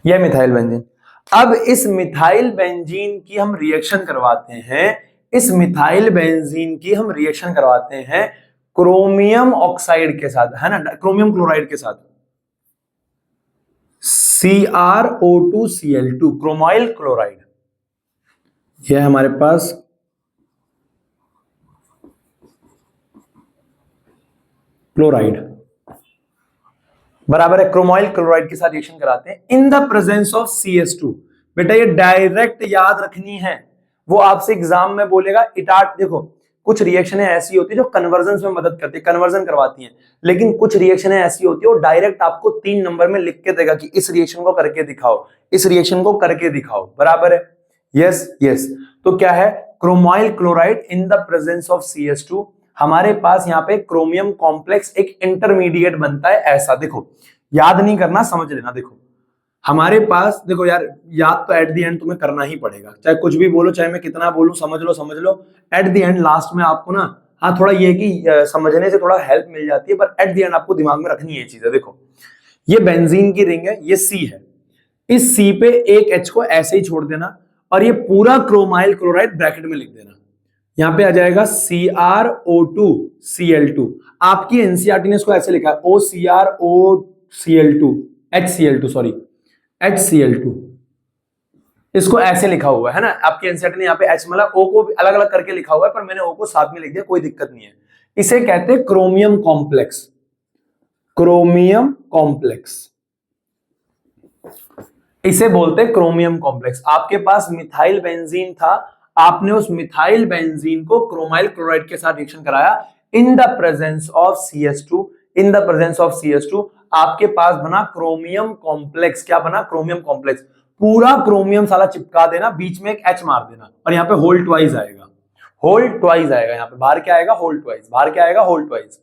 यह मिथाइल बेंजीन। अब इस मिथाइल बेंजीन की हम रिएक्शन करवाते हैं, इस मिथाइल बेंजीन की हम रिएक्शन करवाते हैं क्रोमियम ऑक्साइड के साथ, है ना, क्रोमियम क्लोराइड के साथ, CrO2Cl2, क्रोमाइल क्लोराइड। यह है हमारे पास क्लोराइड, बराबर है, क्रोमाइल क्लोराइड के साथ रिएक्शन कराते हैं in the presence of CS2। बेटा ये डायरेक्ट याद रखनी है, वो आपसे एग्जाम में बोलेगा इटार्ड। देखो कुछ रिएक्शनें ऐसी होती है जो कन्वर्जन में मदद करती है, कन्वर्जन करवाती हैं, लेकिन कुछ रिएक्शनें ऐसी होती है वो डायरेक्ट आपको 3 नंबर में लिख के देगा कि इस रिएक्शन को करके दिखाओ, इस रिएक्शन को करके दिखाओ, बराबर है, यस यस। तो क्या है, chromyl chloride in the presence of CS2। हमारे पास यहाँ पे क्रोमियम कॉम्प्लेक्स एक इंटरमीडिएट बनता है ऐसा। देखो याद नहीं करना, समझ लेना। देखो हमारे पास, देखो यार याद तो एट द एंड तुम्हें करना ही पड़ेगा, चाहे कुछ भी बोलो, चाहे मैं कितना बोलूं, समझ लो समझ लो। एट द एंड लास्ट में आपको ना, हाँ थोड़ा ये कि समझने से थोड़ा हेल्प मिल जाती है, पर एट द एंड आपको दिमाग में रखनी है चीज है। देखो ये बेंजीन की रिंग है, ये C है, इस C पे एक H को ऐसे ही छोड़ देना और ये पूरा क्रोमाइल क्लोराइड ब्रैकेट में लिख देना। यहां पे आ जाएगा CrO2Cl2। आपकी एनसीईआरटी ने इसको ऐसे लिखा है OCrOCl2, HCl2 सॉरी, HCl2। इसको ऐसे लिखा हुआ है ना, आपके एनसीईआरटी ने यहाँ पे एच मतलब ओ को अलग अलग करके लिखा हुआ है, पर मैंने ओ को साथ में लिख दिया, कोई दिक्कत नहीं है। इसे कहते हैं क्रोमियम कॉम्प्लेक्स, क्रोमियम कॉम्प्लेक्स, इसे बोलते हैं क्रोमियम कॉम्प्लेक्स। आपके पास मिथाइल बेंजीन था, आपने उस मिथाइल बेंजीन को क्रोमाइल क्लोराइड के साथ रिएक्शन कराया इन the presence of CH2, in the presence of CH2 आपके पास बना क्रोमियम कॉम्प्लेक्स। क्या बना? Chromium complex. पूरा क्रोमियम साला चिपका देना, बीच में एक H मार देना और यहाँ पे होल ट्वाइस आएगा, होल ट्वाइस आएगा। यहाँ पे बाहर क्या आएगा? Whole twice. बाहर क्या आएगा? Whole twice.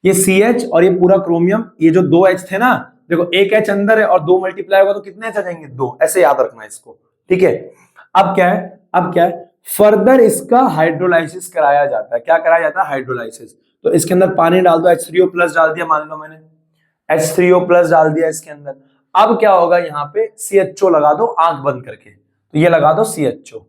ये CH और ये पूरा क्रोमियम, ये जो दो H थे ना, देखो एक H अंदर है और दो मल्टीप्लाई होगा तो कितने H आ जाएंगे? दो। ऐसे याद रखना है इसको, ठीक है। अब क्या है? अब क्या है? फर्दर इसका हाइड्रोलाइसिस कराया जाता है। क्या कराया जाता है? हाइड्रोलाइसिस। तो इसके अंदर पानी डाल दो, H3O प्लस डाल दिया, मान लो मैंने H3O प्लस डाल दिया इसके अंदर। अब क्या होगा? यहाँ पे CHO लगा दो आंख बंद करके, तो ये लगा दो CHO,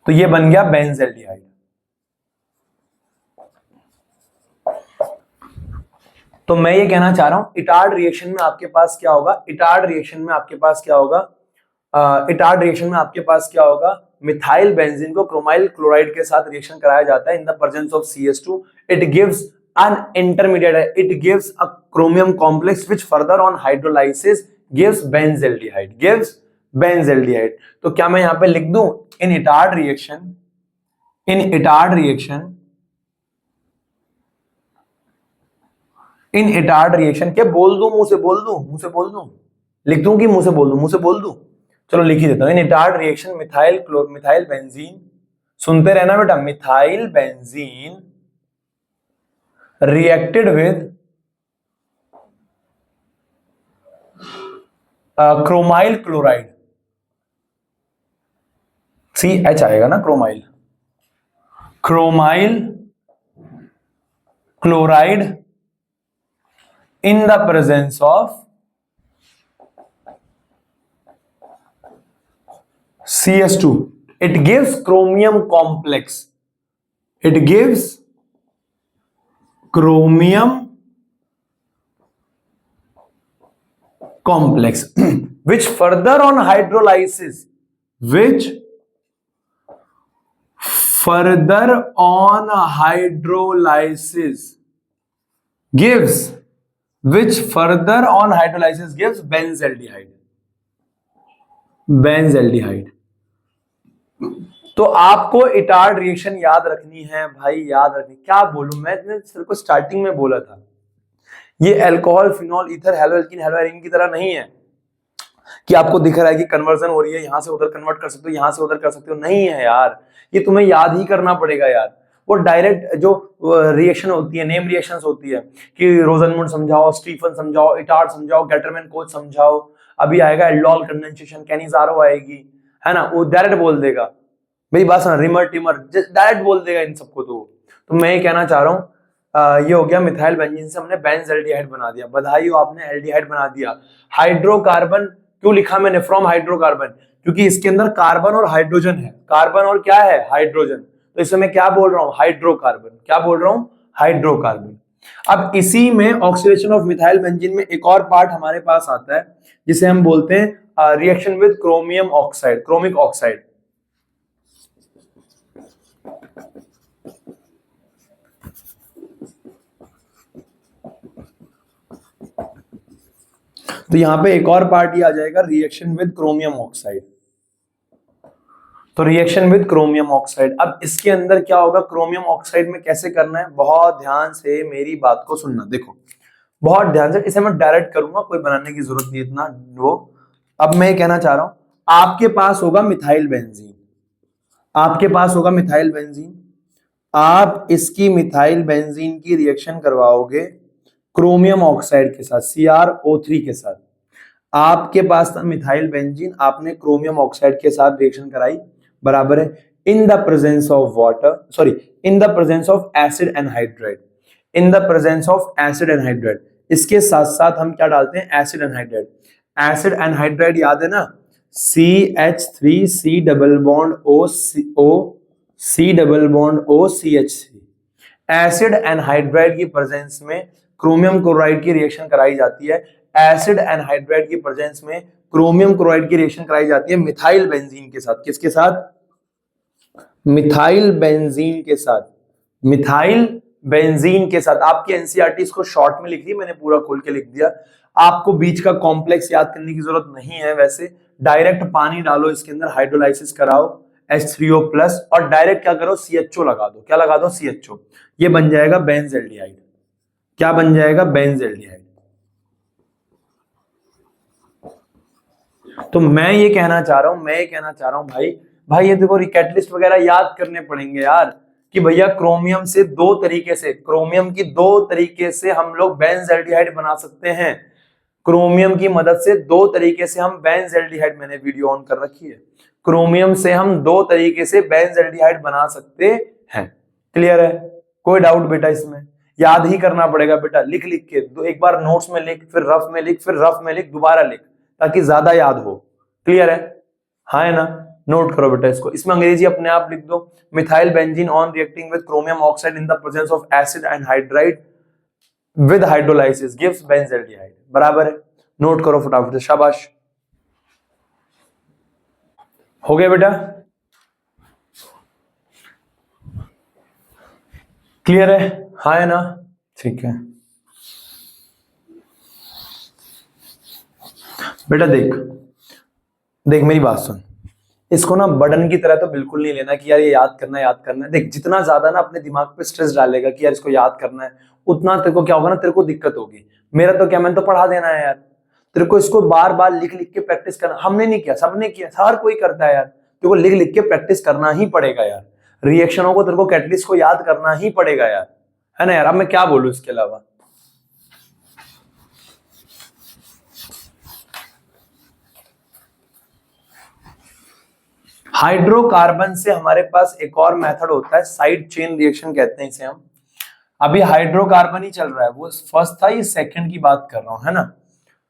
तो ये बन गया बेंजल्डिहाइड। तो मैं ये कहना चाह रहा हूं, इटार्ड रिएक्शन में आपके पास क्या होगा? इटार्ड रिएक्शन में आपके पास क्या होगा? इटार्ड रिएक्शन में आपके पास क्या होगा? मिथाइल बेंजीन को क्रोमाइल क्लोराइड के साथ रिएक्शन कराया जाता है इन the presence of CH2। It gives an intermediate, it gives a chromium complex which further on hydrolysis gives benzaldehyde, gives benzaldehyde। तो क्या मैं यहां पे लिख दूं in itard reaction, in itard reaction, in Etard reaction, क्या बोल दूं? मुंह से बोल दूं? मुंह से बोल दूं? लिख दूं कि मुंह से बोल दूं? मुंह से बोल दूं? चलो लिख ही देता हूं। इन इटार्ड रिएक्शन मिथाइल बेंजीन, सुनते रहना बेटा, methyl benzene reacted with chromyl chloride, CH आएगा ना, chromyl, chromyl chloride in the presence of CH2, it gives chromium complex, it gives chromium complex which further on hydrolysis, which further on hydrolysis gives, which further on hydrolysis gives benzaldehyde, benzaldehyde। तो आपको Etard reaction याद रखनी है भाई, याद रखनी। क्या बोलूं मैंने सर को स्टार्टिंग में बोला था, ये अल्कोहल, फिनॉल, ईथर, हेलोएल्कीन, हेलोएरिन की तरह नहीं है कि आपको दिख रहा है कि कन्वर्जन हो रही है, यहां से उधर कन्वर्ट कर सकते हो, यहां से उधर कर सकते हो। नहीं है यार, ये तुम्हें याद ही करना पड़ेगा यार। वो डायरेक्ट जो रिएक्शन होती है, नेम रिएक्शंस होती है कि रोजनमुंड समझाओ, स्टीफन समझाओ, इटार्ड समझाओ, गेटरमैन कोच समझाओ, अभी आएगा एल्डोल कंडेंसेशन, कैनिजारो आएगी, है ना, वो डायरेक्ट बोल देगा। मेरी बात सुना, रिमर टिमर डायरेक्ट बोल देगा इन सबको। तो मैं ये कहना चाह रहा हूँ, ये हो गया मिथाइल बेंजीन से हमने बेंजल्डिहाइड बना दिया। बधाई हो, आपने एल्डिहाइड बना दिया। हाइड्रोकार्बन क्यों लिखा मैंने फ्रॉम हाइड्रोकार्बन? क्योंकि इसके अंदर कार्बन और हाइड्रोजन है, कार्बन और क्या है? हाइड्रोजन। तो इसमें मैं क्या बोल रहा हूँ? हाइड्रोकार्बन। क्या बोल रहा हूँ? हाइड्रोकार्बन। अब इसी में ऑक्सीडेशन ऑफ मिथाइल बेंजीन में एक और पार्ट हमारे पास आता है जिसे हम बोलते हैं reaction with chromium oxide, chromic oxide. तो यहां पे एक और पार्ट ही आ जाएगा, रिएक्शन विद क्रोमियम ऑक्साइड। तो रिएक्शन विद क्रोमियम ऑक्साइड, अब इसके अंदर क्या होगा? क्रोमियम ऑक्साइड में कैसे करना है, बहुत ध्यान से मेरी बात को सुनना। देखो बहुत ध्यान से, इसे मैं डायरेक्ट करूंगा, कोई बनाने की जरूरत नहीं इतना वो। अब मैं कहना चाह रहा हूं, आपके पास होगा मिथाइल बेंजीन, आपके पास होगा मिथाइल बेंजीन, आप इसकी मिथाइल बेंजीन की रिएक्शन करवाओगे क्रोमियम ऑक्साइड के साथ, CrO3 के साथ। आपके पास था मिथाइल बेंजीन, आपने क्रोमियम ऑक्साइड के साथ रिएक्शन कराई, बराबर है, इन the presence of water, sorry, in the presence of acid anhydride, in the presence of acid anhydride. इसके साथ साथ हम क्या डालते हैं? Acid anhydride. एसिड एनहाइड्राइड याद है ना, CH3C double bond O C double bond OCH3। Acid anhydride की प्रेजेंस में क्रोमियम क्लोराइड की रिएक्शन कराई जाती है। एसिड एनहाइड्राइड की प्रेजेंस में क्रोमियम क्लोराइड की रिएक्शन कराई जाती है मिथाइल बेंजीन के साथ। किसके साथ? मिथाइल बेंजीन के साथ। मिथाइल बेंजीन के साथ। आपकी एनसीईआरटी इसको शॉर्ट में लिख दी, मैंने पूरा खोल के लिख दिया। आपको बीच का कॉम्प्लेक्स याद करने की जरूरत नहीं है। वैसे डायरेक्ट पानी डालो इसके अंदर, हाइड्रोलाइसिस कराओ H3O प्लस, और डायरेक्ट क्या करो, CHO लगा दो। क्या लगा दो? CHO। ये बन जाएगा बेंजल्डिहाइड। क्या बन जाएगा? बेंजल्डिहाइड। तो मैं ये कहना चाह रहा हूं भाई ये देखो कैटलिस्ट वगैरह याद करने पड़ेंगे यार, कि भैया क्रोमियम से क्रोमियम की दो तरीके से हम लोग बेंजल्डिहाइड बना सकते हैं। क्रोमियम की मदद से दो तरीके से हम बेंजल्डिहाइड, मैंने वीडियो ऑन कर रखी है, क्रोमियम से हम दो तरीके से बेंजल्डिहाइड बना सकते हैं। क्लियर है? कोई डाउट बेटा इसमें? याद ही करना पड़ेगा बेटा, लिख लिख के। एक बार नोट्स में लिख, फिर रफ में लिख, फिर रफ में लिख, दोबारा लिख, ताकि ज्यादा याद हो। क्लियर है? हाँ है ना? नोट करो बेटा इसको। इसमें अंग्रेजी अपने आप लिख दो, methyl benzene on reacting with chromium oxide in the presence of acid anhydride with hydrolysis gives benzaldehyde. बराबर है? नोट करो फटाफट से, शाबाश। हो गया बेटा? क्लियर है? हाँ है ना? ठीक है बेटा। देख मेरी बात सुन, इसको ना बर्डन की तरह तो बिल्कुल नहीं लेना कि यार ये याद करना है। देख जितना ज्यादा ना अपने दिमाग पे स्ट्रेस डालेगा कि यार इसको याद करना है, उतना तेरे को क्या होगा ना, तेरे को दिक्कत होगी। मेरा तो क्या, मैंने तो पढ़ा देना है यार। तेरे को इसको बार बार लिख लिख के प्रैक्टिस करना, हमने नहीं किया, सबने किया, हर कोई करता है यार। तेरे को लिख लिख के प्रैक्टिस करना ही पड़ेगा यार। रिएक्शनों को तेरे को कैटलिस्ट को याद करना ही पड़ेगा यार, है ना यार? अब मैं क्या बोलूं इसके अलावा? हाइड्रोकार्बन से हमारे पास एक और मेथड होता है, साइड चेन रिएक्शन कहते हैं इसे हम। अभी हाइड्रोकार्बन ही चल रहा है, वो फर्स्ट था, ये सेकंड की बात कर रहा हूं, है ना?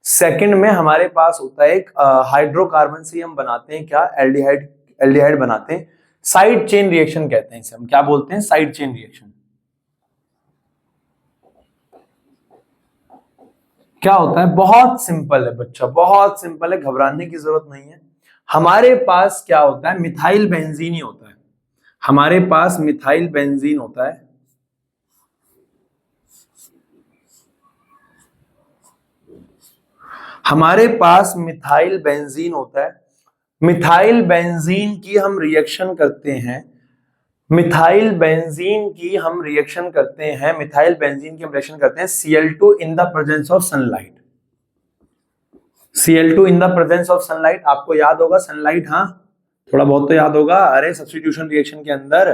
सेकंड में हमारे पास होता है एक हाइड्रोकार्बन से हम बनाते हैं क्या, एल्डिहाइड बनाते हैं। साइड चेन रिएक्शन कहते हैं इसे हम। क्या बोलते हैं? Side chain reaction. क्या होता है? बहुत सिंपल है बच्चा, बहुत सिंपल है, घबराने की जरूरत नहीं है। हमारे पास क्या होता है? मिथाइल बेंजीन ही होता है। हमारे पास मिथाइल बेंजीन होता है। हमारे पास मिथाइल बेंजीन होता है। मिथाइल बेंजीन की हम रिएक्शन करते हैं। मिथाइल बेंजीन की हम रिएक्शन करते हैं Cl2 in the presence of sunlight. Cl2 in the presence of sunlight, आपको याद होगा सनलाइट, हाँ थोड़ा बहुत तो याद होगा। अरे सब्स्टिट्यूशन रिएक्शन के अंदर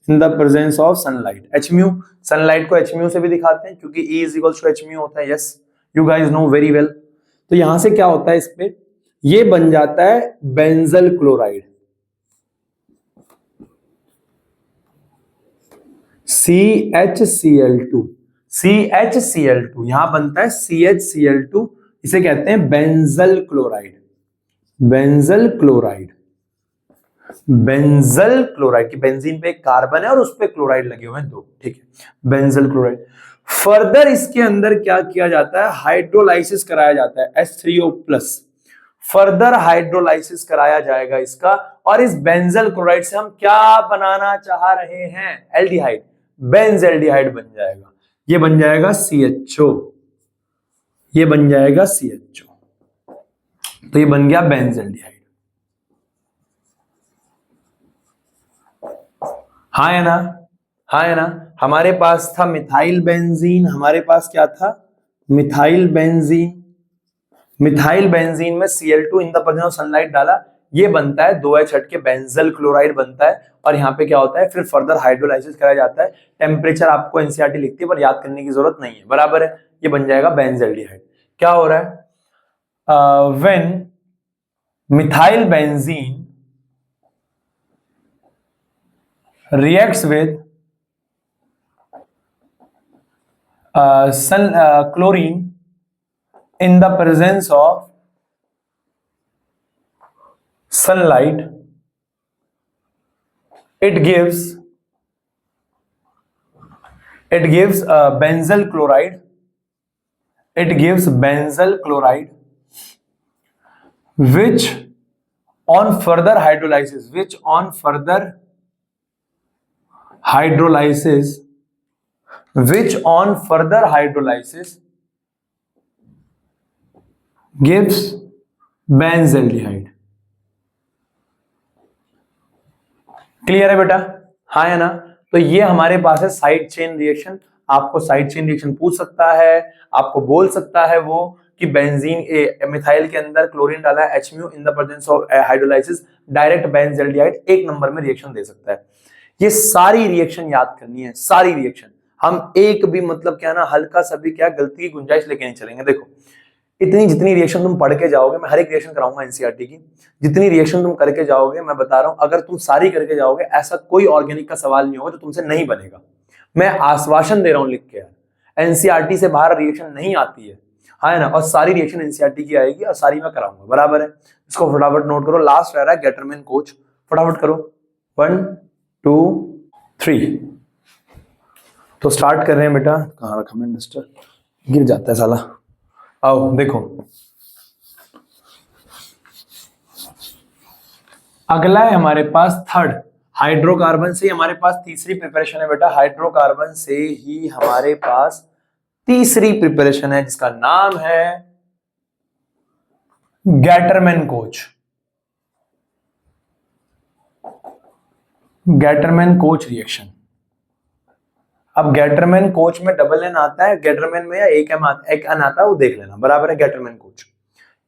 in the presence of sunlight, HMu। Sunlight को HMu से भी दिखाते हैं क्योंकि E is equals to HMu होता है। Yes, you guys know very well. तो यहां से क्या होता है, इस पे ये बन जाता है बेंजल क्लोराइड, CHCl2। CHCl2 यहां बनता है CHCl2, इसे कहते हैं benzyl chloride. Benzyl chloride, benzyl chloride की बेंजीन पे एक कार्बन है और उस पे क्लोराइड लगे हुए हैं दो, ठीक है, बेंजल क्लोराइड। फर्दर इसके अंदर क्या किया जाता है? हाइड्रोलाइसिस कराया जाता है H3O प्लस। फर्दर हाइड्रोलाइसिस कराया जाएगा इसका, और इस बेंजल क्लोराइड से हम क्या बनाना चाह रहे हैं? एल्डिहाइड, बेंजल्डिहाइड बन जाएगा। ये बन जाएगा CHO, ये बन जाएगा CHO। तो ये बन गया बेंजल्डिहाइड। हाँ है ना? हाँ है ना? हमारे पास था मिथाइल बेंजीन, हमारे पास क्या था? Methyl benzene. मिथाइल बेंजीन में Cl2 in the presence of sunlight डाला, ये बनता है 2H हट के बेंजल क्लोराइड बनता है। और यहाँ पे क्या होता है, फिर फर्दर हाइड्रोलाइसिस कराया जाता है। टेम्परेचर आपको एनसीईआरटी लिखती है पर याद करने की जरूरत नहीं है, बराबर है? ये बन जाएगा बेंजल्डिहाइड। क्या हो रहा है? When methyl benzene reacts with chlorine in the presence of sunlight, it gives benzyl chloride it gives benzyl chloride which on further hydrolysis gives benzaldehyde. Clear है बेटा? हाँ है ना? तो ये हमारे पास है साइड चेन रिएक्शन। आपको साइड चेन रिएक्शन पूछ सकता है, आपको बोल सकता है वो कि बेंजीन मिथाइल के अंदर क्लोरीन डाला है HMU in the presence of hydrolysis, direct benzaldehyde एक नंबर में रिएक्शन दे सकता है। ये सारी रिएक्शन याद करनी है, सारी रिएक्शन। हम एक भी मतलब क्या ना हल्का सा भी क्या गलती की गुंजाइश लेके नहीं चलेंगे। देखो इतनी जितनी रिएक्शन तुम पढ़ के जाओगे, मैं हर एक रिएक्शन कराऊंगा एनसीईआरटी की, जितनी रिएक्शन तुम करके जाओगे मैं बता रहा हूं, अगर तुम सारी करके जाओगे ऐसा कोई ऑर्गेनिक का सवाल नहीं होगा जो तुमसे नहीं बनेगा। मैं आश्वासन दे रहा हूं लिख के यार, एनसीईआरटी से बाहर रिएक्शन नहीं आती है, हाँ ना? और सारी रिएक्शन एनसीईआरटी की आएगी और सारी मैं कराऊंगा, बराबर है? इसको फटाफट नोट करो। लास्ट रह रहा है गेटरमैन कोच, फटाफट करो। 1 2 3 तो स्टार्ट कर रहे हैं बेटा। कहाँ रखा मैंने डस्टर, गिर जाता है साला। आओ देखो, अगला है हमारे पास थर्ड, हाइड्रोकार्बन से हमारे पास तीसरी प्रिपरेशन है बेटा। हाइड्रोकार्बन से ही हमारे पास तीसरी प्रिपरेशन है जिसका नाम है Gattermann coach. Gattermann coach reaction. अब गेटरमैन कोच में डबल एन आता है, गेटरमैन में या एक एन आता है, वो देख लेना, बराबर है? गेटरमैन कोच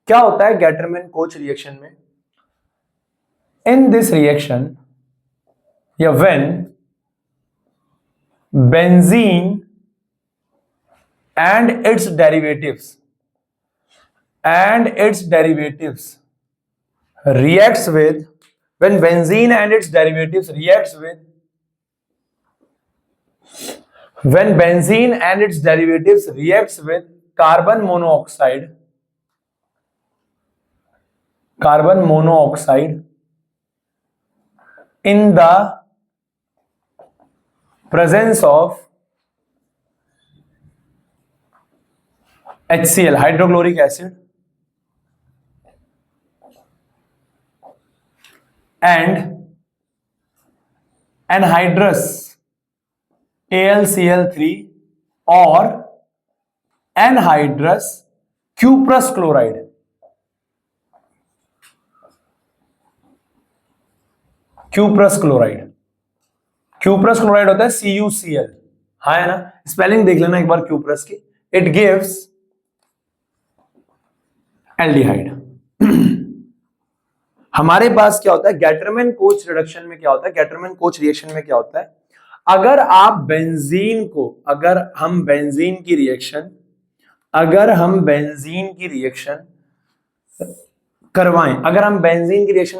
क्या होता है? गेटरमैन कोच रिएक्शन में, इन दिस रिएक्शन या when benzene and its derivatives reacts with, when benzene and its derivatives reacts with carbon monoxide in the presence of HCl, hydrochloric acid, and anhydrous AlCl3 or anhydrous cuprous chloride. Cuprous chloride होता है CuCl, हाँ है ना? Spelling देख लेना एक बार cuprous की। It gives aldehyde. हमारे पास क्या होता है गेटरमैन कोच रिडक्शन में, क्या होता है गेटरमैन कोच रिएक्शन में? क्या होता है, अगर हम बेंजीन की रिएक्शन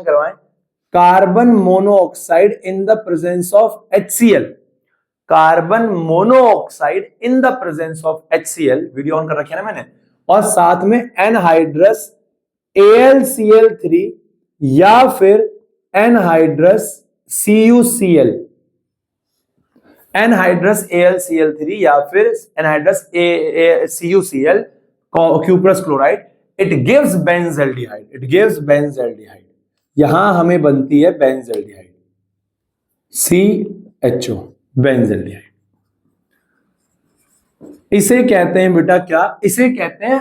करवाएं, carbon monoxide in the presence of HCl, video on कर रखी है ना मैंने, और साथ में एनहाइड्रस AlCl3 या फिर एनहाइड्रस CuCl, एनहाइड्रस AlCl3 या फिर anhydrous CuCl cuprous chloride, it gives benzaldehyde. यहां हमें बनती है बेंजल्डिहाइड, CHO, बेंजल्डिहाइड। इसे कहते हैं बेटा क्या? इसे कहते हैं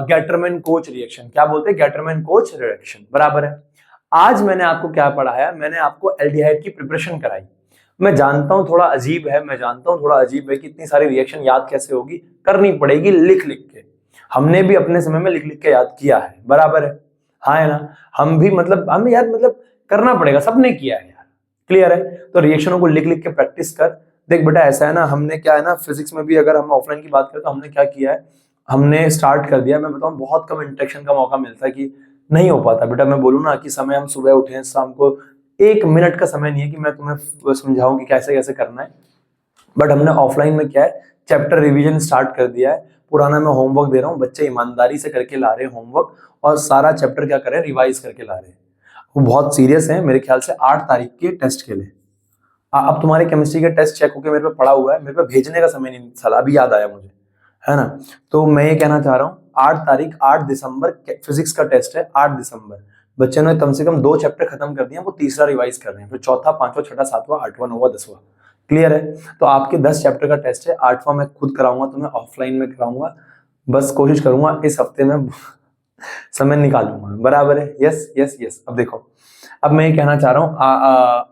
गेटरमैन कोच रिएक्शन। क्या बोलते हैं? गेटरमैन कोच रिएक्शन, बराबर है? आज मैंने आपको क्या पढ़ाया? मैंने आपको एल्डिहाइड की प्रिपरेशन कराई। मैं जानता हूं थोड़ा अजीब है, कि इतनी सारी रिएक्शन याद कैसे होगी, करनी पड़ेगी लिख लिख के। हमने भी अपने समय में लिख लिख के याद किया है, बराबर है? हाँ है ना? हमें याद करना पड़ेगा, सबने किया है यार, क्लियर है? तो रिएक्शनों को लिख लिख के प्रैक्टिस कर। देख बेटा ऐसा है ना, हमने क्या है ना, फिजिक्स में भी अगर हम ऑफलाइन की बात करें तो हमने क्या किया है, हमने स्टार्ट कर दिया। मैं बताऊं बहुत कम इंटरेक्शन का मौका मिलता है कि नहीं हो पाता बेटा। मैं बोलूँ ना कि समय हम सुबह उठे, शाम को 1 मिनट का समय नहीं है कि मैं तुम्हें समझाऊं कि कैसे कैसे करना है। बट हमने ऑफलाइन में क्या है, चैप्टर रिवीजन स्टार्ट कर दिया है। पुराना मैं होमवर्क दे रहा हूँ, बच्चे ईमानदारी से करके ला रहे हैं होमवर्क, और सारा चैप्टर क्या करें, रिवाइज करके ला रहे हैं। वो बहुत सीरियस है, मेरे ख्याल से 8 तारीख के टेस्ट के लिए। अब तुम्हारे केमिस्ट्री के टेस्ट चेक होके मेरे पे पड़ा हुआ है, मेरे पे भेजने का समय नहीं साला, अभी याद आया मुझे। है ना। तो मैं ये कहना चाह रहा हूँ 8 दिसंबर फिजिक्स का टेस्ट है, 8 दिसंबर। बच्चे ने कम से कम 2 चैप्टर खत्म कर दिए, वो तीसरा रिवाइज कर रहे हैं, फिर चौथा, पांचवा, छठा, सातवां, आठवां, नौवां, 10वां। क्लियर है। तो आपके 10 चैप्टर का टेस्ट है, 8वां मैं खुद कराऊंगा, तो मैं ऑफलाइन में कराऊंगा। बस कोशिश करूंगा इस हफ्ते में समय निकालूंगा, बराबर है। Yes yes yes. अब देखो, अब मैं ये कहना चाह रहा हूँ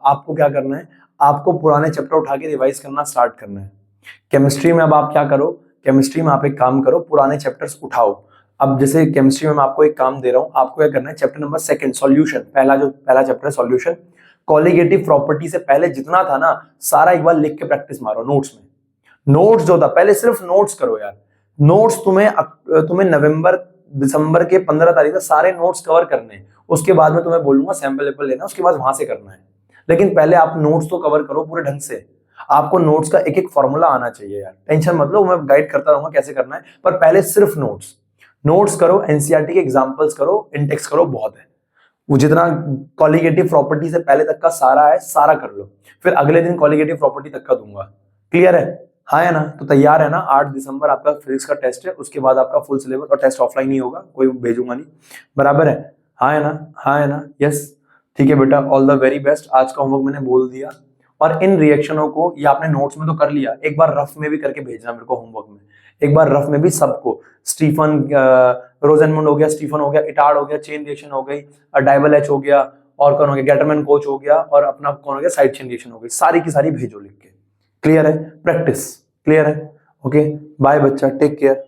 आपको क्या करना है, आपको पुराने चैप्टर उठा के रिवाइज करना स्टार्ट करना है। केमिस्ट्री में अब आप क्या करो, केमिस्ट्री में आप एक काम करो, पुराने चैप्टर्स उठाओ। अब जैसे केमिस्ट्री में मैं आपको एक काम दे रहा हूँ, आपको क्या करना है, चैप्टर नंबर 2 सॉल्यूशन, पहला चैप्टर है सॉल्यूशन। कॉलिगेटिव प्रॉपर्टी से पहले जितना था ना, सारा एक बार लिख के प्रैक्टिस मारो नोट्स में। नोट्स जो था पहले सिर्फ नोट्स करो यार। नोट्स तुम्हें नवंबर दिसंबर के 15 तारीख तक सारे नोट्स कवर करने हैं। उसके बाद में तुम्हें बोलूंगा सैंपल वेपल लेना, उसके बाद वहां से करना है। लेकिन पहले आप नोट्स तो कवर करो पूरे ढंग से। आपको नोट्स का एक एक फॉर्मूला आना चाहिए यार, टेंशन मत लो, मैं गाइड करता रहूंगा कैसे करना है, पर पहले सिर्फ नोट्स। नोट्स करो, एनसीईआरटी के एग्जांपल्स करो, इंडेक्स करो, बहुत है वो। जितना कॉलिगेटिव प्रॉपर्टी से पहले तक का सारा है, सारा कर लो। फिर अगले दिन कॉलिगेटिव प्रॉपर्टी तक का दूंगा। क्लियर है, हाँ है ना। तो तैयार है ना। 8 दिसंबर आपका फिजिक्स का टेस्ट है, उसके बाद आपका फुल सिलेबस, और टेस्ट ऑफलाइन ही होगा, कोई भेजूंगा नहीं, बराबर है। हाँ है ना, हाँ है ना, यस। ठीक है बेटा, ऑल द वेरी बेस्ट। आज का होमवर्क मैंने बोल दिया, और इन रिएक्शनों को ये आपने नोट्स में तो कर लिया, एक बार रफ में भी करके भेजना मेरे को होमवर्क में। एक बार रफ में भी सबको, स्टीफन रोजेनमुंड हो गया, स्टीफन हो गया, इटार्ड हो गया, चेन रिएक्शन हो गई, डाइबल एच हो गया, और कौन हो गया, गेटरमैन कोच हो गया, और अपना कौन हो गया, साइड चेन रिएक्शन हो गई, सारी की सारी भेजो लिख के। क्लियर है, प्रैक्टिस। क्लियर है, ओके। बाय बच्चा, टेक केयर।